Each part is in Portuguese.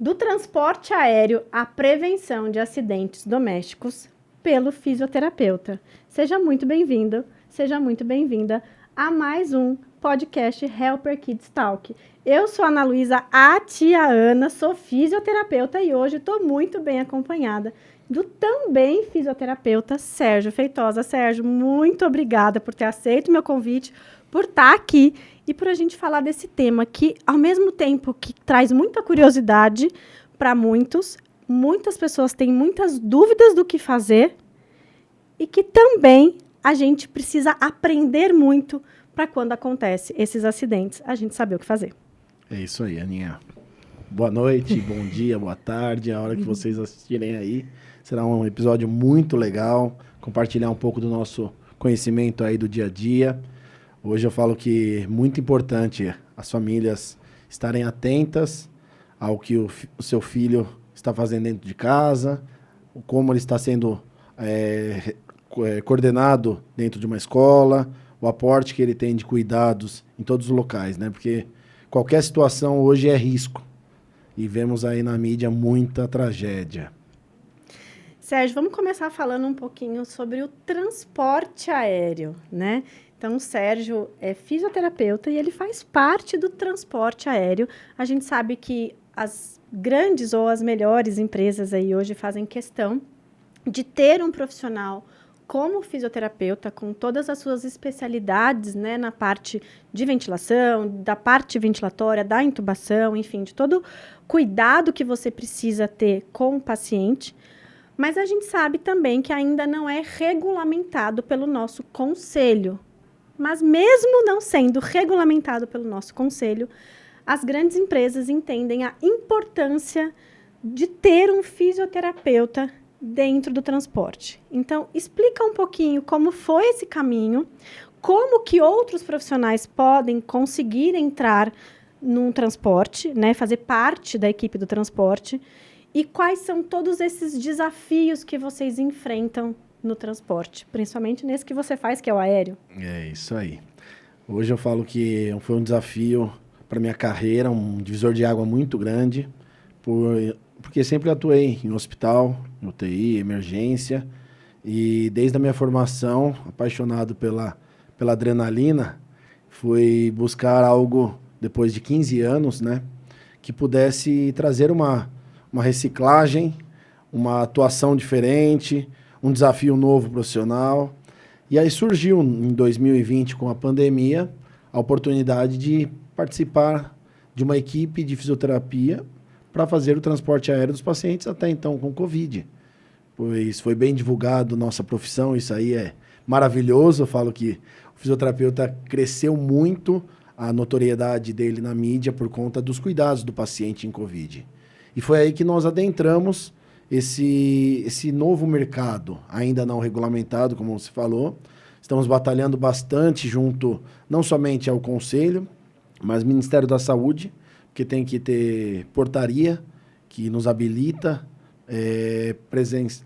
do transporte aéreo à prevenção de acidentes domésticos pelo fisioterapeuta. Seja muito bem-vindo, seja muito bem-vinda a mais um podcast Helper Kids Talk. Eu sou a Ana Luísa, a tia Ana, sou fisioterapeuta e hoje estou muito bem acompanhada do também fisioterapeuta Sérgio Feitosa. Sérgio, muito obrigada por ter aceito meu convite, por estar aqui e por a gente falar desse tema que, ao mesmo tempo que traz muita curiosidade para muitas pessoas têm muitas dúvidas do que fazer e que também a gente precisa aprender muito para quando acontece esses acidentes, a gente saber o que fazer. É isso aí, Aninha. Boa noite, bom dia, boa tarde, a hora que vocês assistirem aí. Será um episódio muito legal, compartilhar um pouco do nosso conhecimento aí do dia a dia. Hoje eu falo que é muito importante as famílias estarem atentas ao que o seu filho está fazendo dentro de casa, como ele está sendo coordenado dentro de uma escola, o aporte que ele tem de cuidados em todos os locais, né? Porque qualquer situação hoje é risco. E vemos aí na mídia muita tragédia. Sérgio, vamos começar falando um pouquinho sobre o transporte aéreo, né? Então, o Sérgio é fisioterapeuta e ele faz parte do transporte aéreo. A gente sabe que as grandes ou as melhores empresas aí hoje fazem questão de ter um profissional como fisioterapeuta, com todas as suas especialidades, né, na parte de ventilação, da parte ventilatória, da intubação, enfim, de todo cuidado que você precisa ter com o paciente. Mas a gente sabe também que ainda não é regulamentado pelo nosso conselho. Mas mesmo não sendo regulamentado pelo nosso conselho, as grandes empresas entendem a importância de ter um fisioterapeuta dentro do transporte. Então, explica um pouquinho como foi esse caminho, como que outros profissionais podem conseguir entrar num transporte, né, fazer parte da equipe do transporte, e quais são todos esses desafios que vocês enfrentam no transporte, principalmente nesse que você faz, que é o aéreo. É isso aí. Hoje eu falo que foi um desafio para minha carreira, um divisor de água muito grande, porque sempre atuei em hospital, em UTI, emergência, e desde a minha formação, apaixonado pela adrenalina, fui buscar algo, depois de 15 anos, né, que pudesse trazer uma reciclagem, uma atuação diferente, um desafio novo profissional. E aí surgiu, em 2020, com a pandemia, a oportunidade de participar de uma equipe de fisioterapia para fazer o transporte aéreo dos pacientes, até então com Covid. Pois foi bem divulgado nossa profissão, isso aí é maravilhoso. Eu falo que o fisioterapeuta cresceu muito a notoriedade dele na mídia por conta dos cuidados do paciente em Covid. E foi aí que nós adentramos esse novo mercado, ainda não regulamentado, como você falou. Estamos batalhando bastante junto, não somente ao Conselho, mas Ministério da Saúde, porque tem que ter portaria que nos habilita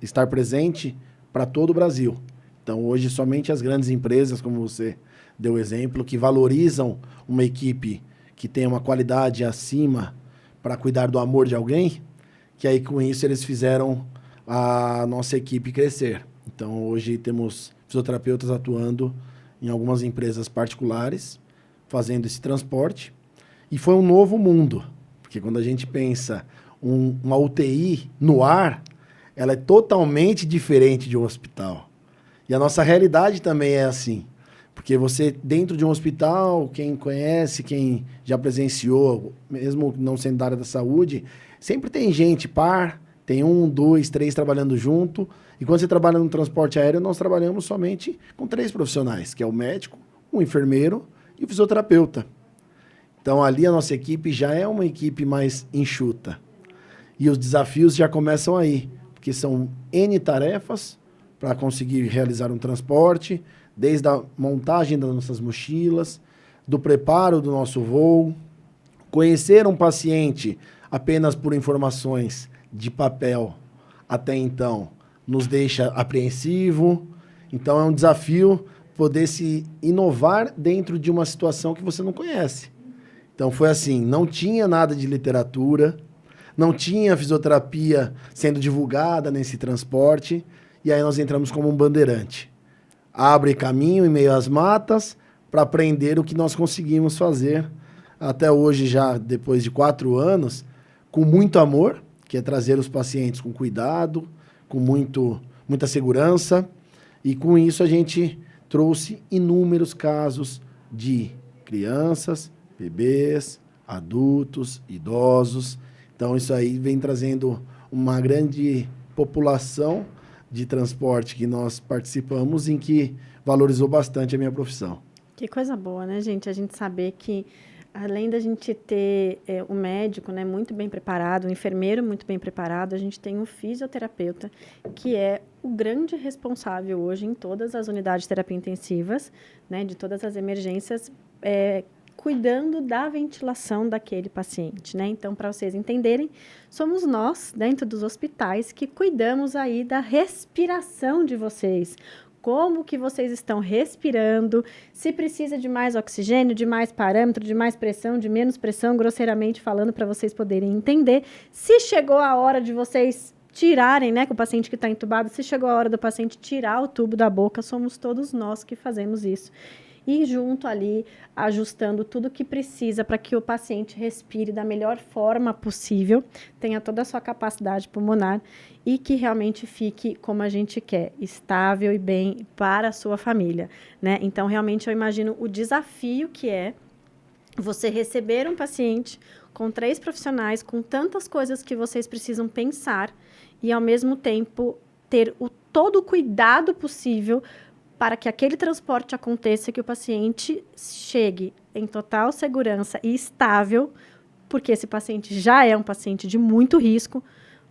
estar presente para todo o Brasil. Então, hoje, somente as grandes empresas, como você deu exemplo, que valorizam uma equipe que tem uma qualidade acima para cuidar do amor de alguém, que aí com isso eles fizeram a nossa equipe crescer. Então, hoje temos fisioterapeutas atuando em algumas empresas particulares, fazendo esse transporte. E foi um novo mundo, porque quando a gente pensa uma UTI no ar, ela é totalmente diferente de um hospital. E a nossa realidade também é assim. Porque você, dentro de um hospital, quem conhece, quem já presenciou, mesmo não sendo da área da saúde, sempre tem gente par, tem 1, 2, 3 trabalhando junto. E quando você trabalha no transporte aéreo, nós trabalhamos somente com 3 profissionais, que é o médico, o enfermeiro e o fisioterapeuta. Então, ali a nossa equipe já é uma equipe mais enxuta. E os desafios já começam aí, porque são N tarefas para conseguir realizar um transporte, desde a montagem das nossas mochilas, do preparo do nosso voo, conhecer um paciente apenas por informações de papel até então nos deixa apreensivo. Então é um desafio poder se inovar dentro de uma situação que você não conhece. Então foi assim, não tinha nada de literatura, não tinha fisioterapia sendo divulgada nesse transporte, e aí nós entramos como um bandeirante. Abre caminho em meio às matas para aprender o que nós conseguimos fazer até hoje, já depois de 4 anos, com muito amor, que é trazer os pacientes com cuidado, com muita segurança, e com isso a gente trouxe inúmeros casos de crianças, bebês, adultos, idosos. Então isso aí vem trazendo uma grande população de transporte que nós participamos, em que valorizou bastante a minha profissão. Que coisa boa, né, gente? A gente saber que, além da gente ter o médico, né, muito bem preparado, o enfermeiro muito bem preparado, a gente tem um fisioterapeuta, que é o grande responsável hoje em todas as unidades de terapia intensivas, né, de todas as emergências, cuidando da ventilação daquele paciente, né? Então, para vocês entenderem, somos nós, dentro dos hospitais, que cuidamos aí da respiração de vocês. Como que vocês estão respirando, se precisa de mais oxigênio, de mais parâmetro, de mais pressão, de menos pressão, grosseiramente falando, para vocês poderem entender. Se chegou a hora de vocês tirarem, né, com o paciente que está entubado, se chegou a hora do paciente tirar o tubo da boca, somos todos nós que fazemos isso. E junto ali, ajustando tudo que precisa para que o paciente respire da melhor forma possível, tenha toda a sua capacidade pulmonar e que realmente fique como a gente quer, estável e bem para a sua família, né? Então, realmente, eu imagino o desafio que é você receber um paciente com 3 profissionais, com tantas coisas que vocês precisam pensar e, ao mesmo tempo, ter todo o cuidado possível para que aquele transporte aconteça, que o paciente chegue em total segurança e estável, porque esse paciente já é um paciente de muito risco,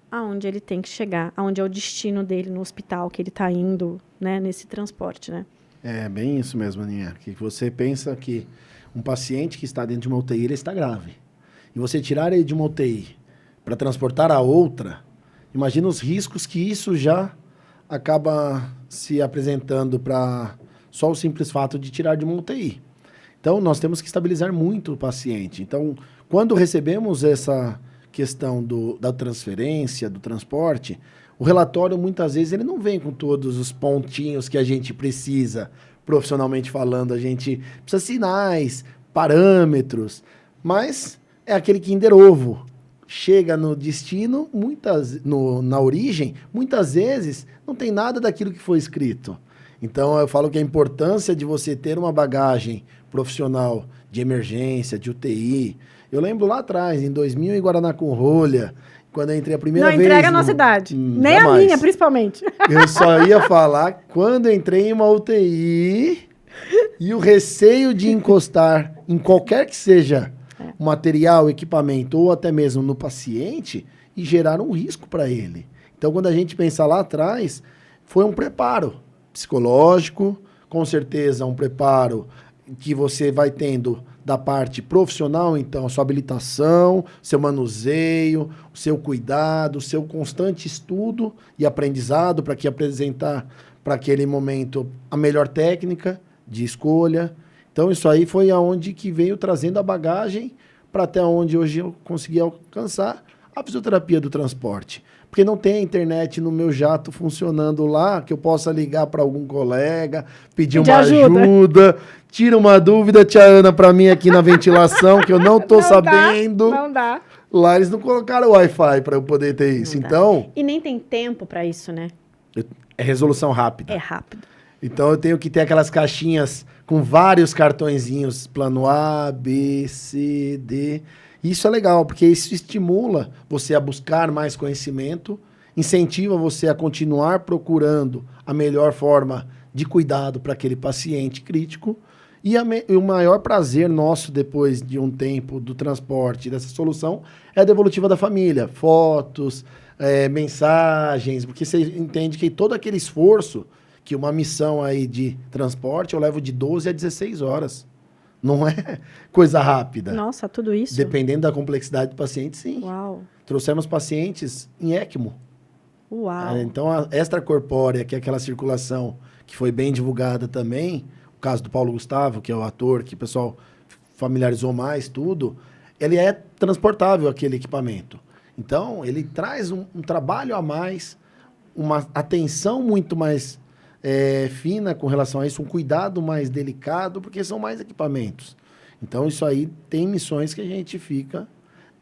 aonde ele tem que chegar, aonde é o destino dele no hospital que ele está indo, né, nesse transporte, né? É bem isso mesmo, Aninha. Que você pensa que um paciente que está dentro de uma UTI, ele está grave. E você tirar ele de uma UTI para transportar a outra, imagina os riscos que isso já acaba se apresentando para só o simples fato de tirar de uma UTI. Então, nós temos que estabilizar muito o paciente. Então, quando recebemos essa questão da transferência, do transporte, o relatório, muitas vezes, ele não vem com todos os pontinhos que a gente precisa, profissionalmente falando. A gente precisa de sinais, parâmetros, mas é aquele Kinder Ovo. Chega no destino, na origem, muitas vezes não tem nada daquilo que foi escrito. Então, eu falo que a importância de você ter uma bagagem profissional de emergência, de UTI. Eu lembro lá atrás, em 2000, em Guaraná-com-Rolha, quando eu entrei a primeira vez... Não entrega a nossa idade, nem jamais. a minha, principalmente. Eu só ia falar quando eu entrei em uma UTI e o receio de encostar em qualquer que seja material, equipamento ou até mesmo no paciente e gerar um risco para ele. Então, quando a gente pensa lá atrás, foi um preparo psicológico, com certeza um preparo que você vai tendo da parte profissional, então, a sua habilitação, seu manuseio, o seu cuidado, o seu constante estudo e aprendizado para que apresentar para aquele momento a melhor técnica de escolha. Então, isso aí foi aonde que veio trazendo a bagagem para até onde hoje eu consegui alcançar a fisioterapia do transporte. Porque não tem a internet no meu jato funcionando lá, que eu possa ligar para algum colega, pedir uma ajuda, tira uma dúvida, tia Ana, para mim aqui na ventilação, que eu não estou sabendo. Não dá. Lá eles não colocaram Wi-Fi para eu poder ter isso. Então, e nem tem tempo para isso, né? É resolução rápida. É rápido. Então, eu tenho que ter aquelas caixinhas com vários cartõezinhos, plano A, B, C, D. Isso é legal, porque isso estimula você a buscar mais conhecimento, incentiva você a continuar procurando a melhor forma de cuidado para aquele paciente crítico. E o maior prazer nosso, depois de um tempo do transporte dessa solução, é a devolutiva da família. Fotos, mensagens, porque você entende que todo aquele esforço, que uma missão aí de transporte eu levo de 12 a 16 horas. Não é coisa rápida. Nossa, tudo isso? Dependendo da complexidade do paciente, sim. Uau. Trouxemos pacientes em ECMO. Uau. Então, a extracorpórea, que é aquela circulação que foi bem divulgada também, o caso do Paulo Gustavo, que é o ator que o pessoal familiarizou mais, tudo, ele é transportável, aquele equipamento. Então, ele traz um trabalho a mais, uma atenção muito mais fina com relação a isso, um cuidado mais delicado, porque são mais equipamentos. Então, isso aí tem missões que a gente fica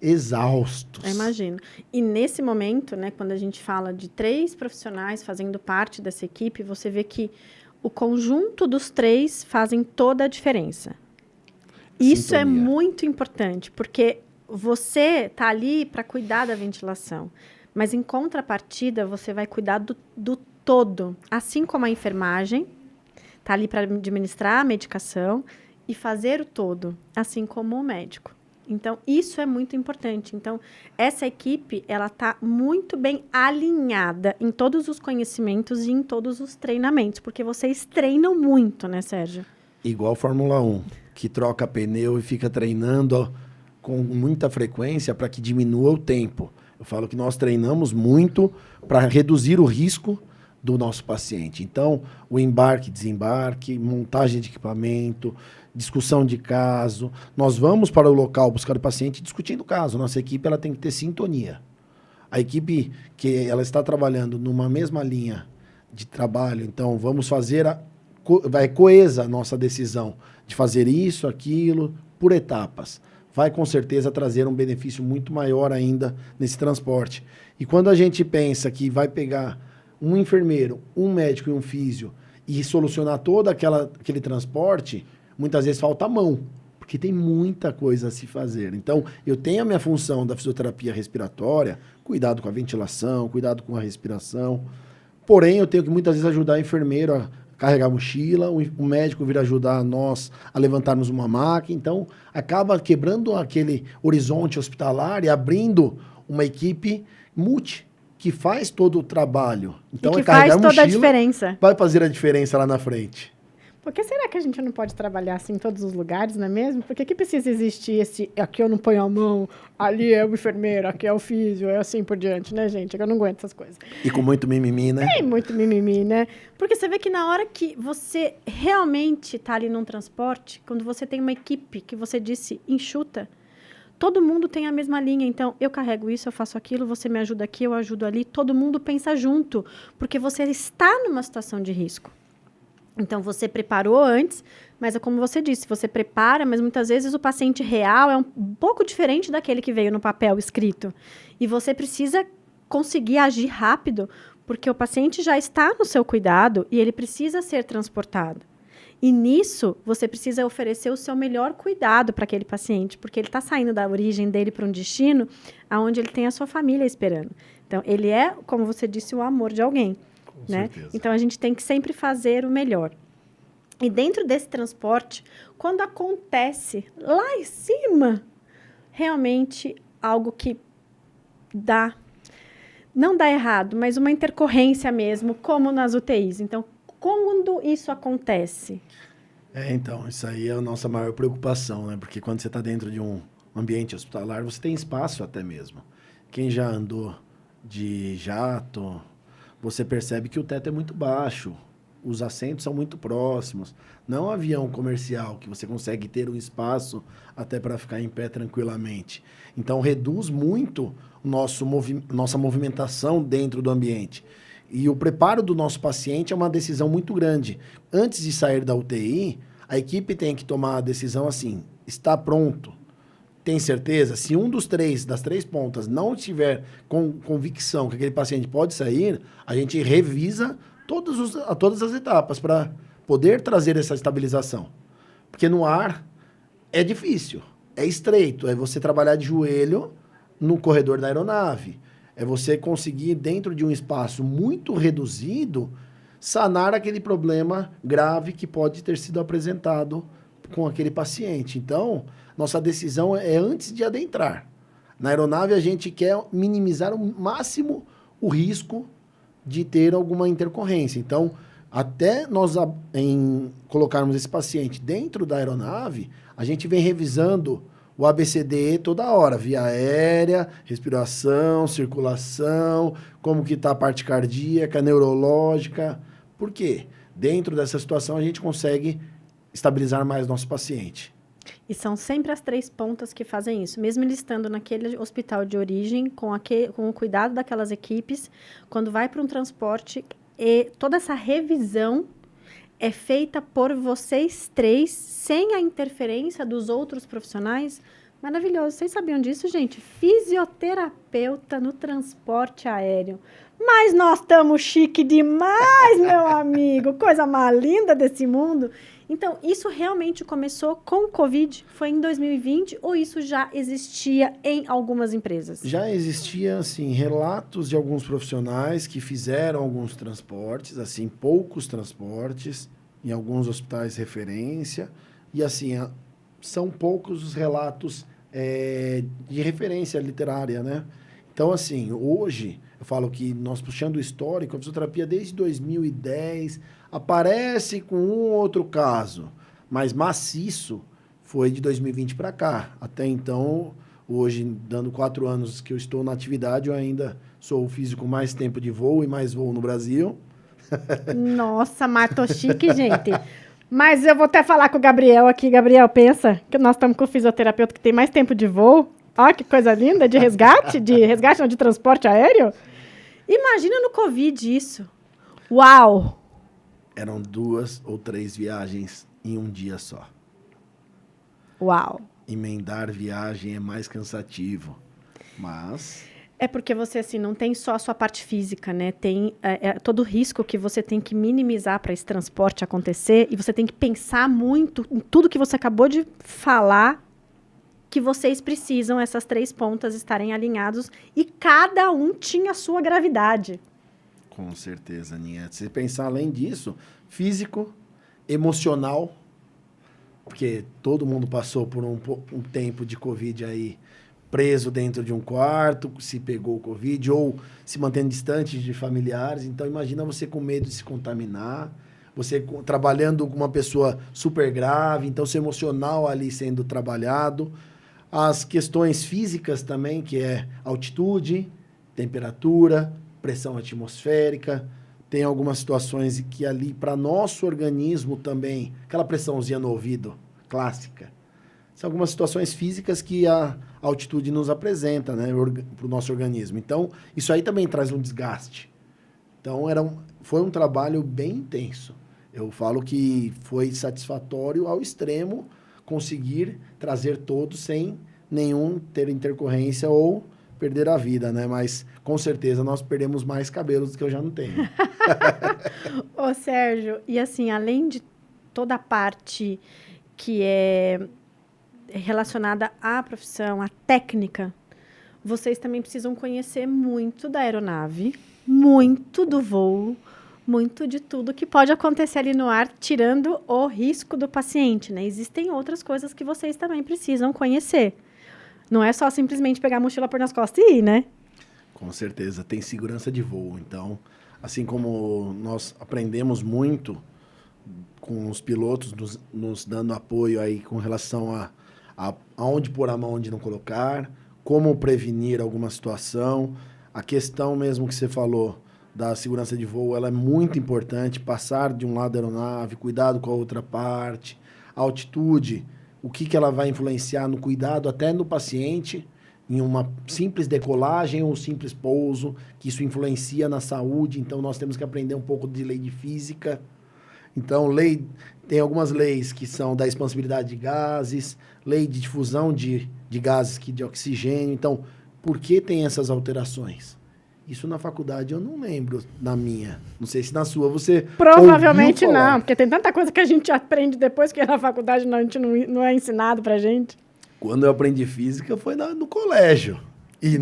exaustos. Eu imagino. E nesse momento, né, quando a gente fala de 3 profissionais fazendo parte dessa equipe, você vê que o conjunto dos 3 fazem toda a diferença. Isso é muito importante, porque você está ali para cuidar da ventilação, mas em contrapartida você vai cuidar do todo, assim como a enfermagem está ali para administrar a medicação e fazer o todo, assim como o médico. Então, isso é muito importante. Então, essa equipe, ela está muito bem alinhada em todos os conhecimentos e em todos os treinamentos, porque vocês treinam muito, né, Sérgio? Igual Fórmula 1, que troca pneu e fica treinando com muita frequência para que diminua o tempo. Eu falo que nós treinamos muito para reduzir o risco do nosso paciente. Então, o embarque, desembarque, montagem de equipamento, discussão de caso. Nós vamos para o local buscar o paciente discutindo o caso. Nossa equipe ela tem que ter sintonia. A equipe que ela está trabalhando numa mesma linha de trabalho, então vamos fazer vai coesa a nossa decisão de fazer isso, aquilo, por etapas. Vai com certeza trazer um benefício muito maior ainda nesse transporte. E quando a gente pensa que vai pegar um enfermeiro, um médico e um físio e solucionar todo aquele transporte, muitas vezes falta mão, porque tem muita coisa a se fazer. Então, eu tenho a minha função da fisioterapia respiratória, cuidado com a ventilação, cuidado com a respiração, porém, eu tenho que muitas vezes ajudar o enfermeiro a carregar a mochila, o médico vir ajudar nós a levantarmos uma maca, então acaba quebrando aquele horizonte hospitalar e abrindo uma equipe multi, que faz todo o trabalho. Então, e que faz toda a diferença. Vai fazer a diferença lá na frente. Por que será que a gente não pode trabalhar assim em todos os lugares, não é mesmo? Por que precisa existir esse... Aqui eu não ponho a mão, ali é o enfermeiro, aqui é o físio, é assim por diante, né, gente? Eu não aguento essas coisas. E com muito mimimi, né? É, muito mimimi, né? Porque você vê que na hora que você realmente está ali num transporte, quando você tem uma equipe que você disse enxuta, todo mundo tem a mesma linha. Então, eu carrego isso, eu faço aquilo, você me ajuda aqui, eu ajudo ali. Todo mundo pensa junto, porque você está numa situação de risco. Então, você preparou antes, mas é como você disse, você prepara, mas muitas vezes o paciente real é um pouco diferente daquele que veio no papel escrito. E você precisa conseguir agir rápido, porque o paciente já está no seu cuidado e ele precisa ser transportado. E nisso, você precisa oferecer o seu melhor cuidado para aquele paciente, porque ele está saindo da origem dele para um destino onde ele tem a sua família esperando. Então, ele é, como você disse, o amor de alguém. Né? Então, a gente tem que sempre fazer o melhor. E dentro desse transporte, quando acontece lá em cima, realmente algo que não dá errado, mas uma intercorrência mesmo, como nas UTIs. Então, quando isso acontece? Então, isso aí é a nossa maior preocupação, né? Porque quando você está dentro de um ambiente hospitalar, você tem espaço até mesmo. Quem já andou de jato, você percebe que o teto é muito baixo, os assentos são muito próximos. Não é um avião comercial que você consegue ter um espaço até para ficar em pé tranquilamente. Então, reduz muito nossa movimentação dentro do ambiente. E o preparo do nosso paciente é uma decisão muito grande. Antes de sair da UTI, a equipe tem que tomar a decisão assim, está pronto? Tem certeza? Se um das três pontas não tiver com convicção que aquele paciente pode sair, a gente revisa todas as etapas para poder trazer essa estabilização. Porque no ar é difícil, é estreito, é você trabalhar de joelho no corredor da aeronave. É você conseguir, dentro de um espaço muito reduzido, sanar aquele problema grave que pode ter sido apresentado com aquele paciente. Então, nossa decisão é antes de adentrar. Na aeronave, a gente quer minimizar ao máximo o risco de ter alguma intercorrência. Então, até nós colocarmos esse paciente dentro da aeronave, a gente vem revisando o ABCDE toda hora, via aérea, respiração, circulação, como que está a parte cardíaca, neurológica. Por quê? Dentro dessa situação, a gente consegue estabilizar mais nosso paciente. E são sempre as 3 pontas que fazem isso. Mesmo ele estando naquele hospital de origem, com o cuidado daquelas equipes, quando vai para um transporte, toda essa revisão é feita por vocês 3, sem a interferência dos outros profissionais. Maravilhoso. Vocês sabiam disso, gente? Fisioterapeuta no transporte aéreo. Mas nós estamos chique demais, meu amigo. Coisa mais linda desse mundo. Então, isso realmente começou com o Covid? Foi em 2020 ou isso já existia em algumas empresas? Já existia, assim, relatos de alguns profissionais que fizeram alguns transportes, assim, poucos transportes, em alguns hospitais de referência. E, assim, são poucos os relatos de referência literária, né? Então, assim, hoje, eu falo que nós puxando o histórico, a fisioterapia desde 2010 aparece com um ou outro caso, mas maciço foi de 2020 para cá. Até então, hoje, dando 4 anos que eu estou na atividade, eu ainda sou o físico com mais tempo de voo e mais voo no Brasil. Nossa, mas tô chique, gente. Mas eu vou até falar com o Gabriel aqui. Gabriel, pensa que nós estamos com o fisioterapeuta que tem mais tempo de voo. Olha que coisa linda, de resgate, não, de transporte aéreo. Imagina no Covid isso. Uau! Eram 2 ou 3 viagens em um dia só. Uau! Emendar viagem é mais cansativo, mas... É porque você, assim, não tem só a sua parte física, né? Tem todo o risco que você tem que minimizar para esse transporte acontecer e você tem que pensar muito em tudo que você acabou de falar, que vocês precisam, essas 3 pontas, estarem alinhados e cada um tinha a sua gravidade. Com certeza, Aninha. Se pensar além disso, físico, emocional, porque todo mundo passou por um tempo de Covid aí, preso dentro de um quarto, se pegou o Covid, ou se mantendo distante de familiares. Então, imagina você com medo de se contaminar, você trabalhando com uma pessoa super grave, então seu emocional ali sendo trabalhado. As questões físicas também, que é altitude, temperatura, pressão atmosférica. Tem algumas situações que ali, para nosso organismo também, aquela pressãozinha no ouvido, clássica. São algumas situações físicas que a altitude nos apresenta, né, para o nosso organismo. Então, isso aí também traz um desgaste. Então, foi um trabalho bem intenso. Eu falo que foi satisfatório ao extremo conseguir trazer todos sem nenhum ter intercorrência ou perder a vida, né? Mas, com certeza, nós perdemos mais cabelos do que eu já não tenho. Ô, Sérgio, e assim, além de toda a parte que é relacionada à profissão, à técnica, vocês também precisam conhecer muito da aeronave, muito do voo, muito de tudo que pode acontecer ali no ar, tirando o risco do paciente, né? Existem outras coisas que vocês também precisam conhecer. Não é só simplesmente pegar a mochila por nas costas e ir, né? Com certeza, tem segurança de voo. Então, assim como nós aprendemos muito com os pilotos nos dando apoio aí com relação a aonde pôr a mão, onde não colocar, como prevenir alguma situação. A questão mesmo que você falou da segurança de voo, ela é muito importante, passar de um lado da aeronave, cuidado com a outra parte, a altitude, o que ela vai influenciar no cuidado até no paciente, em uma simples decolagem ou simples pouso, que isso influencia na saúde. Então, nós temos que aprender um pouco de lei de física. Então, tem algumas leis que são da expansibilidade de gases, lei de difusão de gases de oxigênio. Então, por que tem essas alterações? Isso na faculdade eu não lembro na minha. Não sei se na sua você provavelmente não, porque tem tanta coisa que a gente aprende depois que na faculdade a gente não é ensinado pra gente. Quando eu aprendi física foi no colégio. E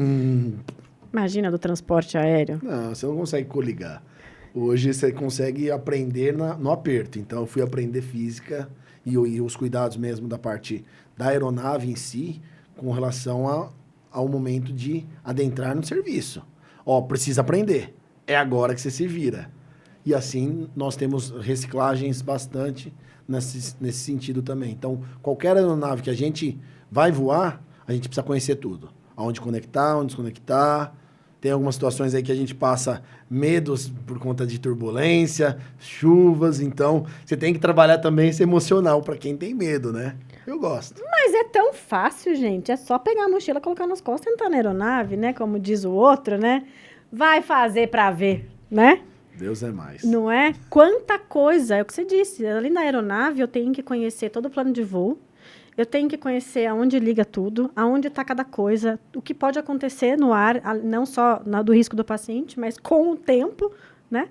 imagina do transporte aéreo. não, você não consegue coligar. Hoje você consegue aprender no aperto. Então, eu fui aprender física e os cuidados mesmo da parte da aeronave em si, com relação ao momento de adentrar no serviço. Ó, precisa aprender. É agora que você se vira. E assim, nós temos reciclagens bastante nesse sentido também. Então, qualquer aeronave que a gente vai voar, a gente precisa conhecer tudo. Aonde conectar, onde desconectar, Tem algumas situações aí que a gente passa medos por conta de turbulência, chuvas. Então, você tem que trabalhar também esse emocional para quem tem medo, né? Eu gosto. Mas é tão fácil, gente. É só pegar a mochila, colocar nas costas e entrar na aeronave, né? Como diz o outro, né? Vai fazer para ver, né? Deus é mais. Não é? Quanta coisa, é o que você disse. Além da aeronave, eu tenho que conhecer todo o plano de voo. Eu tenho que conhecer aonde liga tudo, aonde está cada coisa, o que pode acontecer no ar, não só do risco do paciente, mas com o tempo, né?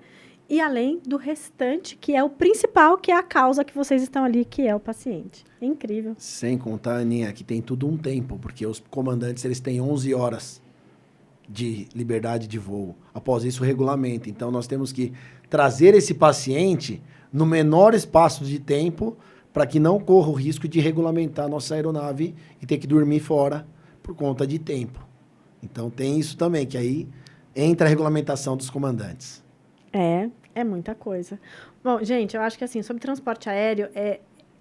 E além do restante, que é o principal, que é a causa que vocês estão ali, que é o paciente. É incrível. Sem contar, Aninha, que tem tudo um tempo, porque os comandantes eles têm 11 horas de liberdade de voo. Após isso, o regulamento. Então, nós temos que trazer esse paciente no menor espaço de tempo para que não corra o risco de regulamentar a nossa aeronave e ter que dormir fora por conta de tempo. Então, tem isso também, que aí entra a regulamentação dos comandantes. É muita coisa. Bom, gente, eu acho que assim, sobre transporte aéreo,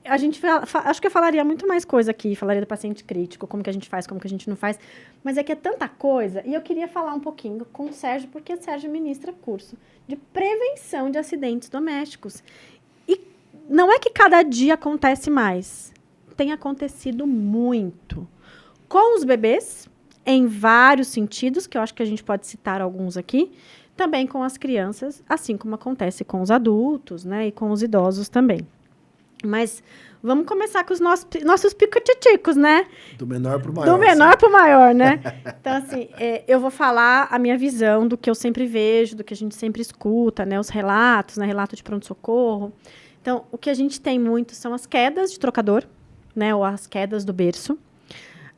a gente acho que eu falaria muito mais coisa aqui, falaria do paciente crítico, como que a gente faz, como que a gente não faz, mas é que é tanta coisa, e eu queria falar um pouquinho com o Sérgio, porque o Sérgio ministra curso de prevenção de acidentes domésticos. E não é que cada dia acontece mais, tem acontecido muito. Com os bebês, em vários sentidos, que eu acho que a gente pode citar alguns aqui, também com as crianças, assim como acontece com os adultos, né, e com os idosos também. Mas vamos começar com os nossos picotiticos, né? Do menor para o maior. Do menor para o maior, né? Então, assim, eu vou falar a minha visão do que eu sempre vejo, do que a gente sempre escuta, né? Os relatos, né? Relato de pronto-socorro. Então, o que a gente tem muito são as quedas de trocador, né? Ou as quedas do berço.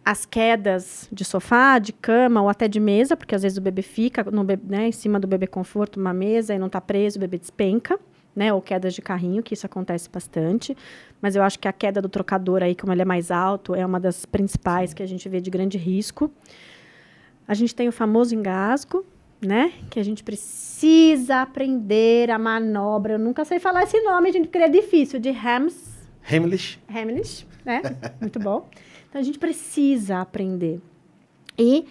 As quedas de sofá, de cama ou até de mesa, porque às vezes o bebê fica né, em cima do bebê conforto, uma mesa, e não está preso, o bebê despenca. Né, ou quedas de carrinho, que isso acontece bastante. Mas eu acho que a queda do trocador aí, como ele é mais alto, é uma das principais que a gente vê de grande risco. A gente tem o famoso engasgo, né? Que a gente precisa aprender a manobra. Eu nunca sei falar esse nome, gente, porque ele é difícil. De Heimlich, né? Muito bom. Então, a gente precisa aprender. E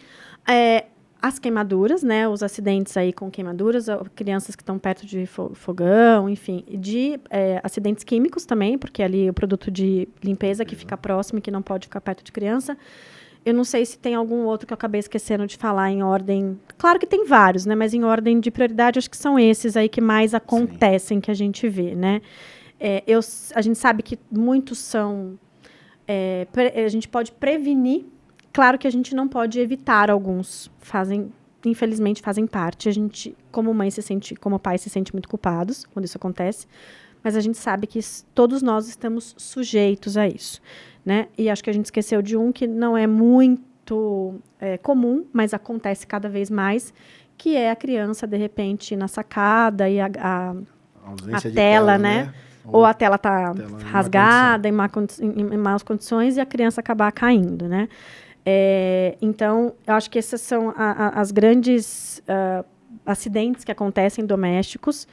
as queimaduras, né, os acidentes aí com queimaduras, crianças que estão perto de fogão, enfim, de acidentes químicos também, porque ali o produto de limpeza que fica próximo e que não pode ficar perto de criança. Eu não sei se tem algum outro que eu acabei esquecendo de falar em ordem... Claro que tem vários, né, mas em ordem de prioridade, acho que são esses aí que mais acontecem, sim, que a gente vê, né. A gente sabe que muitos são... a gente pode prevenir. Claro que a gente não pode evitar alguns. Infelizmente, fazem parte. A gente, como mãe, como pai, se sente muito culpados quando isso acontece. Mas a gente sabe que todos nós estamos sujeitos a isso, né? E acho que a gente esqueceu de um que não é muito comum, mas acontece cada vez mais, que é a criança, de repente, na sacada e a tela, né? Ou a tela está rasgada, em más condições, e a criança acabar caindo, né? Então, eu acho que esses são as grandes acidentes que acontecem domésticos.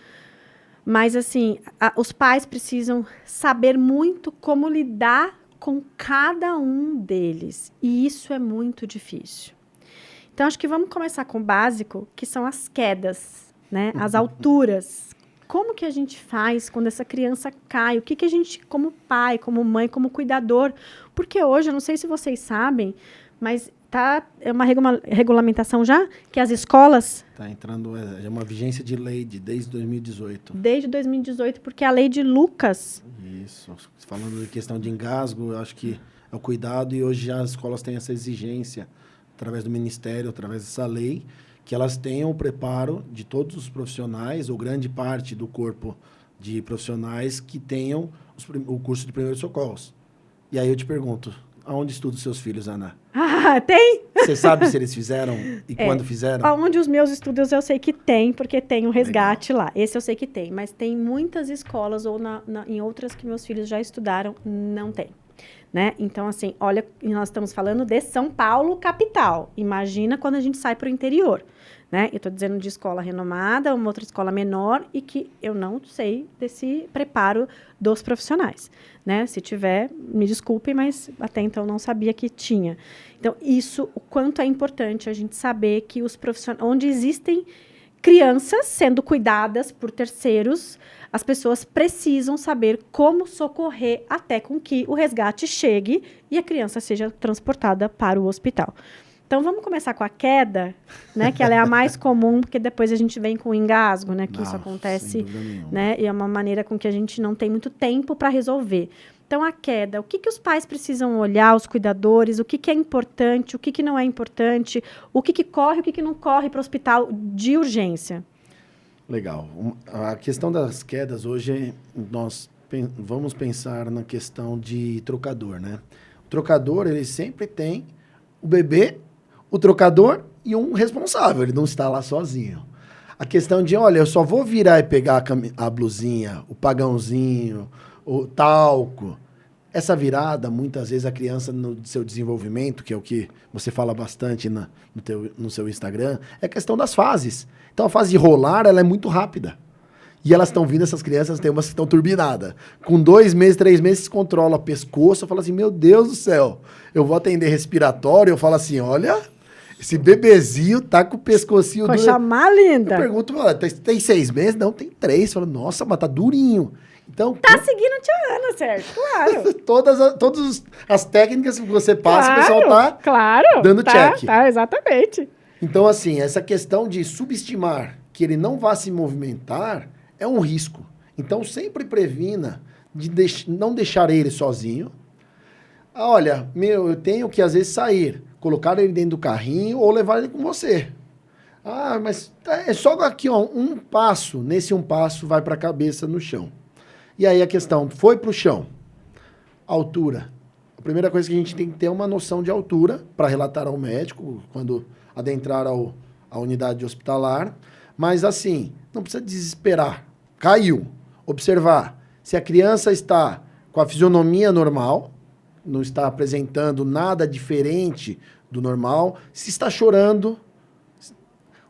Mas, assim, os pais precisam saber muito como lidar com cada um deles. E isso é muito difícil. Então, acho que vamos começar com o básico, que são as quedas, né? As alturas. Como que a gente faz quando essa criança cai? O que a gente, como pai, como mãe, como cuidador... Porque hoje, eu não sei se vocês sabem, mas é uma regulamentação já, que as escolas... Está entrando, é uma vigência de lei desde 2018. Desde 2018, porque a lei de Lucas... Isso, falando de questão de engasgo, eu acho que é o cuidado, e hoje já as escolas têm essa exigência, através do Ministério, através dessa lei, que elas tenham o preparo de todos os profissionais, ou grande parte do corpo de profissionais que tenham o curso de primeiros socorros. E aí eu te pergunto, aonde estudam seus filhos, Ana? Tem? Você sabe se eles fizeram e quando fizeram? Onde os meus estudos eu sei que tem, porque tem um resgate lá. Esse eu sei que tem, mas tem muitas escolas ou em outras que meus filhos já estudaram, não tem. Né? Então, assim, olha, nós estamos falando de São Paulo, capital. Imagina quando a gente sai para o interior. Né? Eu estou dizendo de escola renomada, uma outra escola menor, e que eu não sei desse preparo dos profissionais. Né? Se tiver, me desculpe, mas até então não sabia que tinha. Então, isso, o quanto é importante a gente saber que os profissionais, onde existem crianças sendo cuidadas por terceiros, as pessoas precisam saber como socorrer até com que o resgate chegue e a criança seja transportada para o hospital. Então, vamos começar com a queda, né? Que ela é a mais comum, porque depois a gente vem com o engasgo, né? Que isso acontece, né? E é uma maneira com que a gente não tem muito tempo para resolver. Então, a queda, o que os pais precisam olhar, os cuidadores, o que é importante, o que não é importante, o que corre, o que não corre para o hospital de urgência. Legal. A questão das quedas hoje, nós vamos pensar na questão de trocador, né? O trocador, ele sempre tem o bebê, o trocador e um responsável, ele não está lá sozinho. A questão de, olha, eu só vou virar e pegar a blusinha, o pagãozinho, o talco. Essa virada, muitas vezes a criança no seu desenvolvimento, que é o que você fala bastante no seu Instagram, é a questão das fases. Então a fase de rolar, ela é muito rápida. E elas estão vindo, essas crianças, tem umas que estão turbinadas. Com 2 meses, 3 meses, controla o pescoço, eu falo assim, meu Deus do céu, eu vou atender respiratório, eu falo assim, olha, esse bebezinho tá com o pescocinho duro. Coisa mais linda. Eu pergunto, tem 6 meses? Não, tem 3. Eu falo, nossa, mas tá durinho. Então, tá seguindo tia Ana, certo? Claro. Todas as técnicas que você passa, claro, o pessoal tá dando check. Tá, exatamente. Então, assim, essa questão de subestimar que ele não vá se movimentar é um risco. Então, sempre previna de não deixar ele sozinho. Olha, eu tenho que, às vezes, sair, colocar ele dentro do carrinho ou levar ele com você. Ah, mas é só aqui, ó, um passo. Nesse um passo, vai para a cabeça no chão. E aí a questão, foi para o chão. Altura. A primeira coisa que a gente tem que ter é uma noção de altura para relatar ao médico quando adentrar a unidade hospitalar. Mas assim, não precisa desesperar. Caiu. Observar. Se a criança está com a fisionomia normal, não está apresentando nada diferente do normal, se está chorando,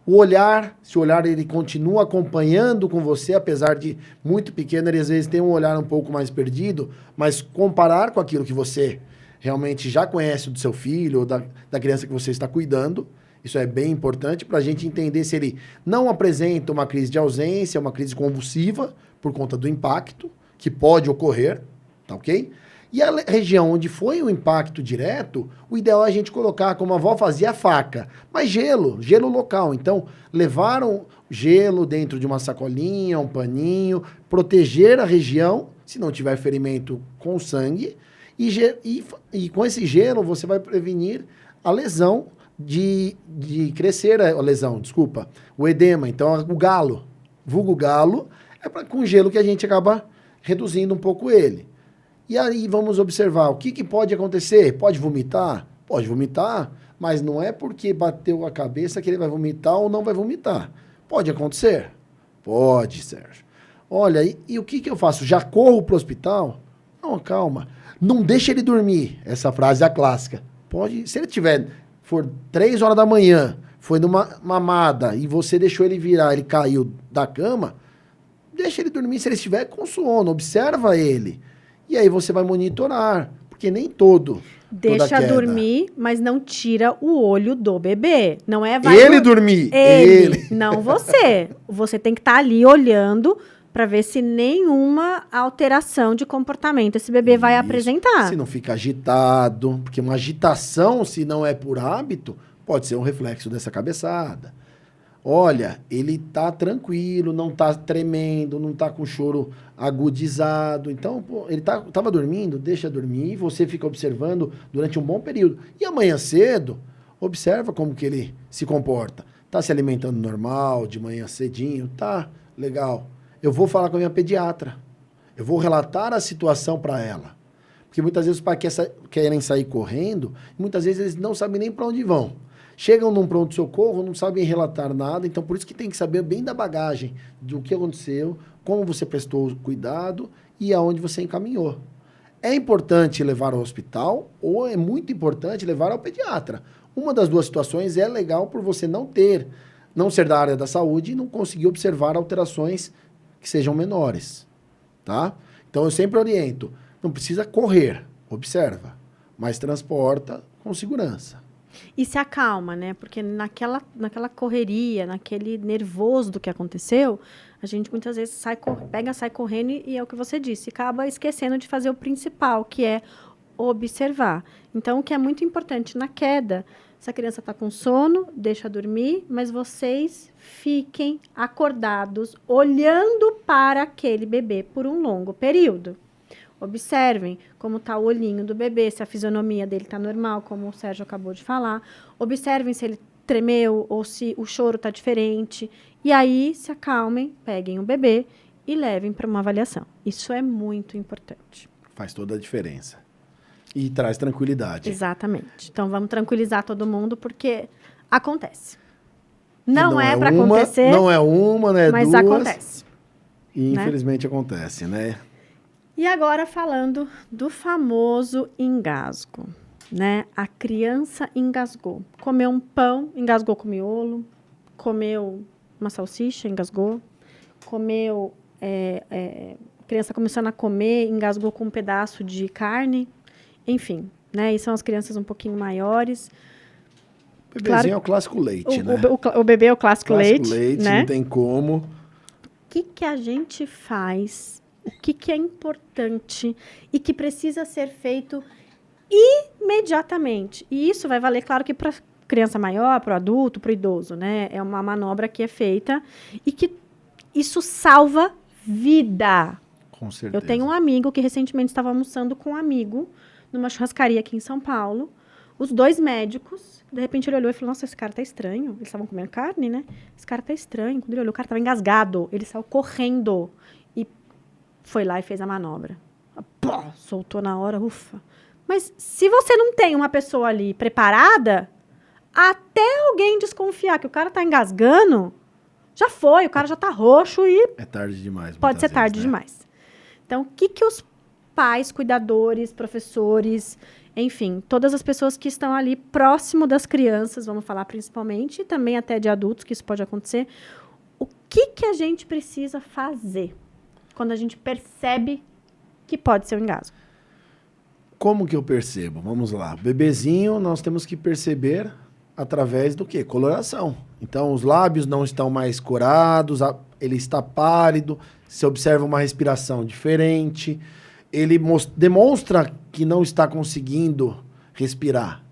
o olhar, se o olhar ele continua acompanhando com você, apesar de muito pequeno, ele às vezes tem um olhar um pouco mais perdido, mas comparar com aquilo que você realmente já conhece do seu filho ou da criança que você está cuidando, isso é bem importante para a gente entender se ele não apresenta uma crise de ausência, uma crise convulsiva, por conta do impacto, que pode ocorrer, tá ok? E a região onde foi o impacto direto, o ideal é a gente colocar, como a avó fazia, a faca. Mas gelo local. Então, levaram gelo dentro de uma sacolinha, um paninho, proteger a região, se não tiver ferimento com sangue, e com esse gelo você vai prevenir a lesão de crescer a lesão, desculpa, o edema. Então, o galo, vulgo galo, é com gelo que a gente acaba reduzindo um pouco ele. E aí vamos observar, o que pode acontecer? Pode vomitar? Pode vomitar, mas não é porque bateu a cabeça que ele vai vomitar ou não vai vomitar. Pode acontecer? Pode, Sérgio. Olha, e o que eu faço? Já corro para o hospital? Não, calma. Não deixa ele dormir. Essa frase é a clássica. Pode, se ele for 3 horas da manhã, foi numa mamada e você deixou ele virar, ele caiu da cama, deixa ele dormir. Se ele estiver com sono, observa ele. E aí você vai monitorar, porque nem Deixa dormir, mas não tira o olho do bebê. Não é ele dormir. Ele, não você. Você tem que estar ali olhando para ver se nenhuma alteração de comportamento esse bebê vai apresentar. Se não fica agitado, porque uma agitação, se não é por hábito, pode ser um reflexo dessa cabeçada. Olha, ele tá tranquilo, não tá tremendo, não tá com choro agudizado. Então, ele tava dormindo, deixa dormir, você fica observando durante um bom período. E amanhã cedo, observa como que ele se comporta. Tá se alimentando normal, de manhã cedinho, tá legal. Eu vou falar com a minha pediatra. Eu vou relatar a situação para ela. Porque muitas vezes os pais querem sair correndo, e muitas vezes eles não sabem nem para onde vão. Chegam num pronto-socorro, não sabem relatar nada, então por isso que tem que saber bem da bagagem, do que aconteceu, como você prestou cuidado e aonde você encaminhou. É importante levar ao hospital ou é muito importante levar ao pediatra. Uma das duas situações é legal por você não ser da área da saúde e não conseguir observar alterações que sejam menores, tá? Então eu sempre oriento, não precisa correr, observa, mas transporta com segurança. E se acalma, né? Porque naquela correria, naquele nervoso do que aconteceu, a gente muitas vezes sai correndo e é o que você disse, acaba esquecendo de fazer o principal, que é observar. Então, o que é muito importante na queda, se a criança está com sono, deixa dormir, mas vocês fiquem acordados, olhando para aquele bebê por um longo período. Observem como está o olhinho do bebê, se a fisionomia dele está normal, como o Sérgio acabou de falar. Observem se ele tremeu ou se o choro está diferente. E aí, se acalmem, peguem o bebê e levem para uma avaliação. Isso é muito importante. Faz toda a diferença. E traz tranquilidade. Exatamente. Então, vamos tranquilizar todo mundo, porque acontece. Não é para uma, acontecer. Não é uma, não é mas duas. Mas acontece. E infelizmente acontece, né? E agora falando do famoso engasgo, né? A criança engasgou. Comeu um pão, engasgou com miolo. Comeu uma salsicha, engasgou. Comeu... criança começando a comer, engasgou com um pedaço de carne. Enfim, né? E são as crianças um pouquinho maiores. O bebezinho é o clássico leite, né? O bebê é o clássico leite, né? Não tem como. O que a gente faz? O que é importante e que precisa ser feito imediatamente? E isso vai valer, claro, que para criança maior, para o adulto, para o idoso, né? É uma manobra que é feita e que isso salva vida. Com certeza. Eu tenho um amigo que recentemente estava almoçando com um amigo numa churrascaria aqui em São Paulo. Os dois médicos, de repente ele olhou e falou, nossa, esse cara tá estranho. Eles estavam comendo carne, né? Esse cara tá estranho. Quando ele olhou, o cara tava engasgado. Ele saiu correndo e foi lá e fez a manobra. Pô, soltou na hora, ufa. Mas se você não tem uma pessoa ali preparada, até alguém desconfiar que o cara tá engasgando, já foi, o cara já tá roxo e... É tarde demais. Pode ser tarde demais. Então, o que os pais, cuidadores, professores, enfim, todas as pessoas que estão ali próximo das crianças, vamos falar principalmente, e também até de adultos, que isso pode acontecer, o que a gente precisa fazer quando a gente percebe que pode ser um engasgo? Como que eu percebo? Vamos lá. Bebezinho, nós temos que perceber através do quê? Coloração. Então, os lábios não estão mais corados, ele está pálido, se observa uma respiração diferente, ele demonstra que não está conseguindo respirar.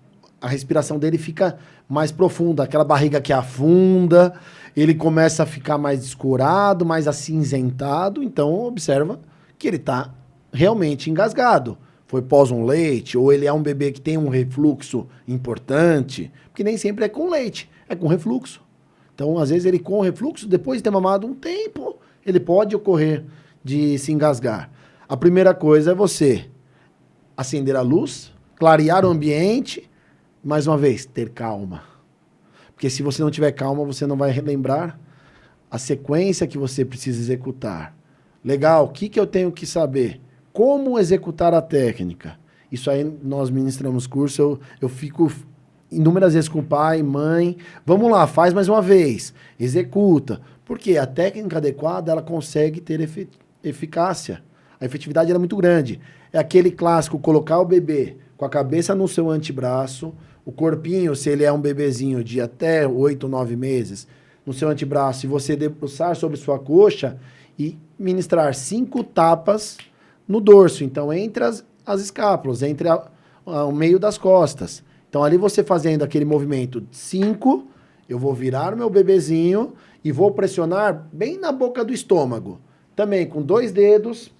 A respiração dele fica mais profunda, aquela barriga que afunda, ele começa a ficar mais descorado, mais acinzentado, então observa que ele está realmente engasgado. Foi pós um leite, ou ele é um bebê que tem um refluxo importante, porque nem sempre é com leite, é com refluxo. Então, às vezes, ele com refluxo, depois de ter mamado um tempo, ele pode ocorrer de se engasgar. A primeira coisa é você acender a luz, clarear o ambiente, mais uma vez, ter calma. Porque se você não tiver calma, você não vai relembrar a sequência que você precisa executar. Legal, o que eu tenho que saber? Como executar a técnica? Isso aí nós ministramos curso, eu fico inúmeras vezes com o pai, mãe, vamos lá, faz mais uma vez, executa. Porque a técnica adequada, ela consegue ter eficácia. A efetividade é muito grande. É aquele clássico, colocar o bebê com a cabeça no seu antebraço, o corpinho, se ele é um bebezinho de até 8, 9 meses, no seu antebraço, e você debruçar sobre sua coxa e ministrar 5 tapas no dorso. Então, entre as escápulas, entre o meio das costas. Então, ali você fazendo aquele movimento 5, eu vou virar o meu bebezinho e vou pressionar bem na boca do estômago. Também com 2 dedos,